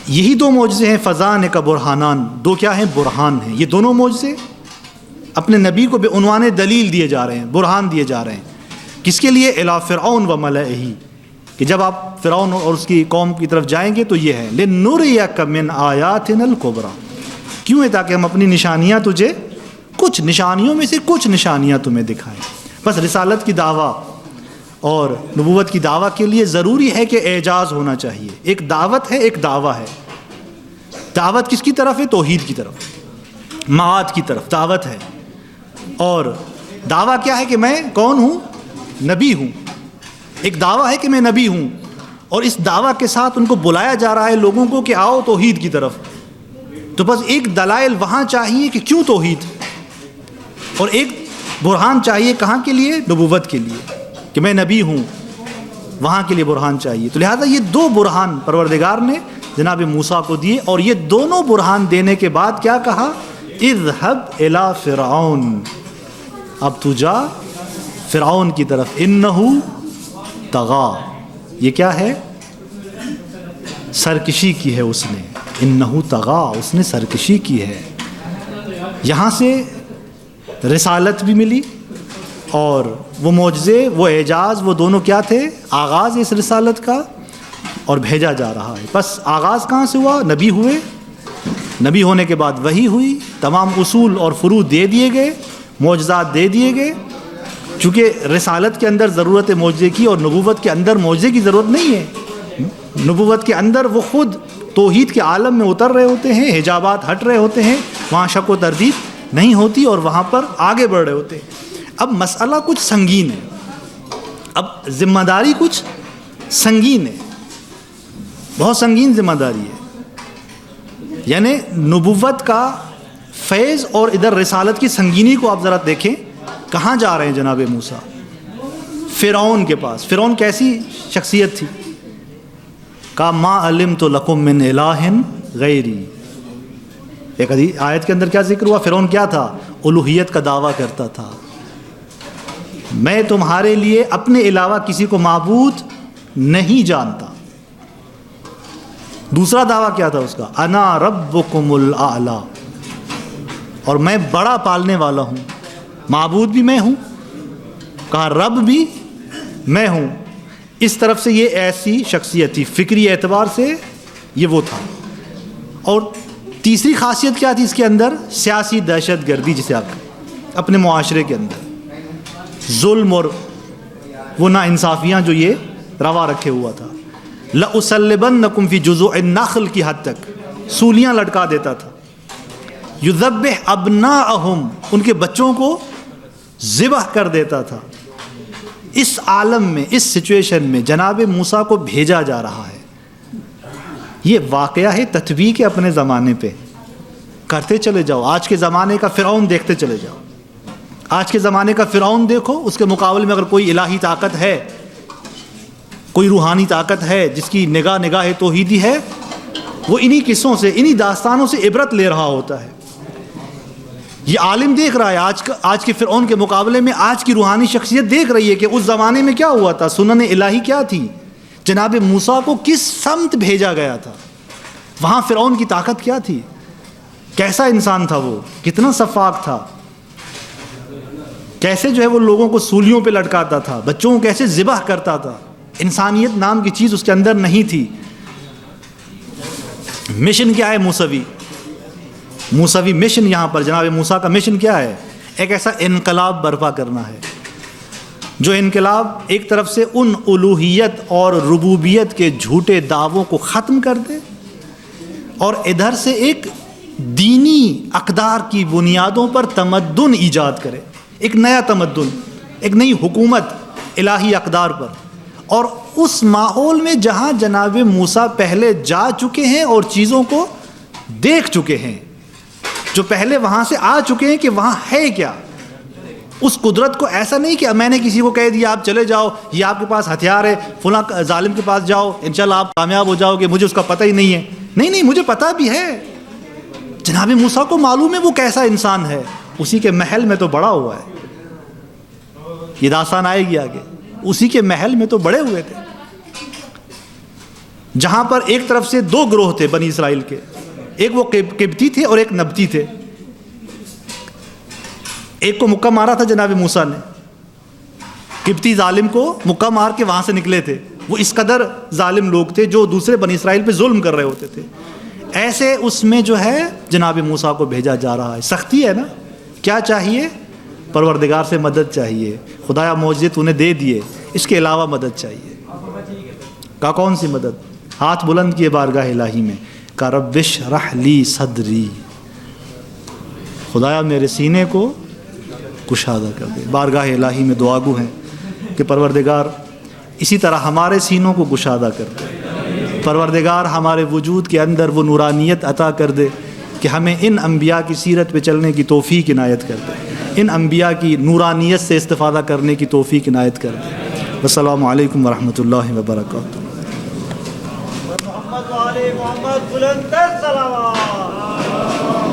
یہی 2 معجزے ہیں، فضان کا برہانان، 2 کیا ہیں؟ برہان ہیں. یہ دونوں معجزے اپنے نبی کو بے عنوان دلیل دیے جا رہے ہیں، برہان دیے جا رہے ہیں. کس کے لیے؟ الی فرعون و ملئہ، کہ جب آپ فرعون اور اس کی قوم کی طرف جائیں گے تو یہ ہے لِنُرِيَكَ مِنْ آیَاتِنَا الْكُبْرَى. کیوں ہے؟ تاکہ ہم اپنی نشانیاں تجھے، کچھ نشانیوں میں سے کچھ نشانیاں تمہیں دکھائیں. بس رسالت کی دعویٰ اور نبوت کی دعویٰ کے لیے ضروری ہے کہ اعجاز ہونا چاہیے. ایک دعوت ہے، ایک دعویٰ ہے. دعوت کس کی طرف ہے؟ توحید کی طرف، معاد کی طرف دعوت ہے. اور دعویٰ کیا ہے؟ کہ میں کون ہوں؟ نبی ہوں. ایک دعویٰ ہے کہ میں نبی ہوں، اور اس دعویٰ کے ساتھ ان کو بلایا جا رہا ہے لوگوں کو کہ آؤ توحید کی طرف. تو بس ایک دلائل وہاں چاہیے کہ کیوں توحید، اور ایک برہان چاہیے کہاں کے لیے؟ نبوت کے لیے، کہ میں نبی ہوں، وہاں کے لیے برہان چاہیے. تو لہٰذا یہ 2 برہان پروردگار نے جناب موسیٰ کو دیے. اور یہ دونوں برہان دینے کے بعد کیا کہا؟ اذهب الى فرعون، اب تو جا فرعون کی طرف، انہو طغی، یہ کیا ہے؟ سرکشی کی ہے اس نے. انہو طغی، اس نے سرکشی کی ہے. یہاں سے رسالت بھی ملی، اور وہ معجزے، وہ اعجاز، وہ دونوں کیا تھے؟ آغاز اس رسالت کا، اور بھیجا جا رہا ہے. بس آغاز کہاں سے ہوا؟ نبی ہوئے، نبی ہونے کے بعد وحی ہوئی، تمام اصول اور فروع دے دیے گئے، معجزات دے دیے گئے. چونکہ رسالت کے اندر ضرورت معجزے کی، اور نبوت کے اندر معجزے کی ضرورت نہیں ہے. نبوت کے اندر وہ خود توحید کے عالم میں اتر رہے ہوتے ہیں، حجابات ہٹ رہے ہوتے ہیں، وہاں شک و تردید نہیں ہوتی، اور وہاں پر آگے بڑھ رہے ہوتے ہیں. اب مسئلہ کچھ سنگین ہے، اب ذمہ داری کچھ سنگین ہے، بہت سنگین ذمہ داری ہے. یعنی نبوت کا فیض اور ادھر رسالت کی سنگینی کو آپ ذرا دیکھیں. کہاں جا رہے ہیں جناب موسیٰ؟ فرعون کے پاس. فرعون کیسی شخصیت تھی؟ کہا ما علمت لکم من الہ غیری. ایک آیت کے اندر کیا ذکر ہوا؟ فرعون کیا تھا؟ الوہیت کا دعویٰ کرتا تھا، میں تمہارے لیے اپنے علاوہ کسی کو معبود نہیں جانتا. دوسرا دعویٰ کیا تھا اس کا؟ انا ربکم الاعلی، اور میں بڑا پالنے والا ہوں، معبود بھی میں ہوں. کہا رب بھی میں ہوں. اس طرف سے یہ ایسی شخصیت تھی, فکری اعتبار سے یہ وہ تھا. اور تیسری خاصیت کیا تھی اس کے اندر؟ سیاسی دہشت گردی, جسے آپ اپنے معاشرے کے اندر ظلم اور وہ ناانصافیاں جو یہ روا رکھے ہوا تھا. لَأُصَلِّبَنَّكُمْ فِي جُذُوعِ النَّخْلِ کی حد تک سولیاں لٹکا دیتا تھا. یذبح ابناءہم, ان کے بچوں کو ذبح کر دیتا تھا. اس عالم میں, اس سچویشن میں جناب موسیٰ کو بھیجا جا رہا ہے. یہ واقعہ ہے تطبیق اپنے زمانے پہ. کرتے چلے جاؤ, آج کے زمانے کا فرعون دیکھتے چلے جاؤ. آج کے زمانے کا فرعون دیکھو, اس کے مقابلے میں اگر کوئی الہی طاقت ہے, کوئی روحانی طاقت ہے جس کی نگاہ توحیدی ہے, وہ انہی قصوں سے, انہی داستانوں سے عبرت لے رہا ہوتا ہے. یہ عالم دیکھ رہا ہے آج کے فرعون کے مقابلے میں آج کی روحانی شخصیت دیکھ رہی ہے کہ اس زمانے میں کیا ہوا تھا, سنن الہی کیا تھی, جناب موسیٰ کو کس سمت بھیجا گیا تھا, وہاں فرعون کی طاقت کیا تھی, کیسا انسان تھا وہ, کتنا سفاک تھا, کیسے جو ہے وہ لوگوں کو سولیوں پہ لٹکاتا تھا, بچوں کو کیسے ذبح کرتا تھا. انسانیت نام کی چیز اس کے اندر نہیں تھی. مشن کیا ہے موسوی مشن, یہاں پر جناب موسیٰ کا مشن کیا ہے؟ ایک ایسا انقلاب برپا کرنا ہے جو انقلاب ایک طرف سے ان الوہیت اور ربوبیت کے جھوٹے دعووں کو ختم کر دے, اور ادھر سے ایک دینی اقدار کی بنیادوں پر تمدن ایجاد کرے, ایک نیا تمدن, ایک نئی حکومت الہی اقدار پر. اور اس ماحول میں جہاں جناب موسیٰ پہلے جا چکے ہیں اور چیزوں کو دیکھ چکے ہیں, جو پہلے وہاں سے آ چکے ہیں کہ وہاں ہے کیا, اس قدرت کو ایسا نہیں کہ میں نے کسی کو کہہ دیا آپ چلے جاؤ, یہ آپ کے پاس ہتھیار ہے, فلاں ظالم کے پاس جاؤ, انشاءاللہ آپ کامیاب ہو جاؤ گے, مجھے اس کا پتہ ہی نہیں ہے. نہیں, مجھے پتہ بھی ہے. جناب موسیٰ کو معلوم ہے وہ کیسا انسان ہے, اسی کے محل میں تو بڑا ہوا ہے. یہ داستان آئے گی آگے, اسی کے محل میں تو بڑے ہوئے تھے, جہاں پر ایک طرف سے دو گروہ تھے بنی اسرائیل کے, ایک وہ قبطی تھے اور ایک نبطی تھے. ایک کو مکہ مارا تھا جناب موسیٰ نے, قبطی ظالم کو مکہ مار کے وہاں سے نکلے تھے. وہ اس قدر ظالم لوگ تھے جو دوسرے بنی اسرائیل پہ ظلم کر رہے ہوتے تھے. ایسے اس میں جو ہے جناب موسیٰ کو بھیجا جا رہا ہے. سختی ہے نا, کیا چاہیے؟ پروردگار سے مدد چاہیے. خدایا معجزے تو نے دے دیے, اس کے علاوہ مدد چاہیے. کا کون سی مدد؟ ہاتھ بلند کیے بارگاہ الہی میں, کا رب اشرح لی صدری, خدایا میرے سینے کو کشادہ کر دے. بارگاہ الہی میں دعا گو ہیں کہ پروردگار اسی طرح ہمارے سینوں کو کشادہ کر دے. پروردگار ہمارے وجود کے اندر وہ نورانیت عطا کر دے کہ ہمیں ان انبیاء کی سیرت پہ چلنے کی توفیق عنایت کر دے, ان انبیاء کی نورانیت سے استفادہ کرنے کی توفیق عنایت کر دے. السلام علیکم ورحمۃ اللہ وبرکاتہ. محمد وعلی محمد بلند تر صلوات.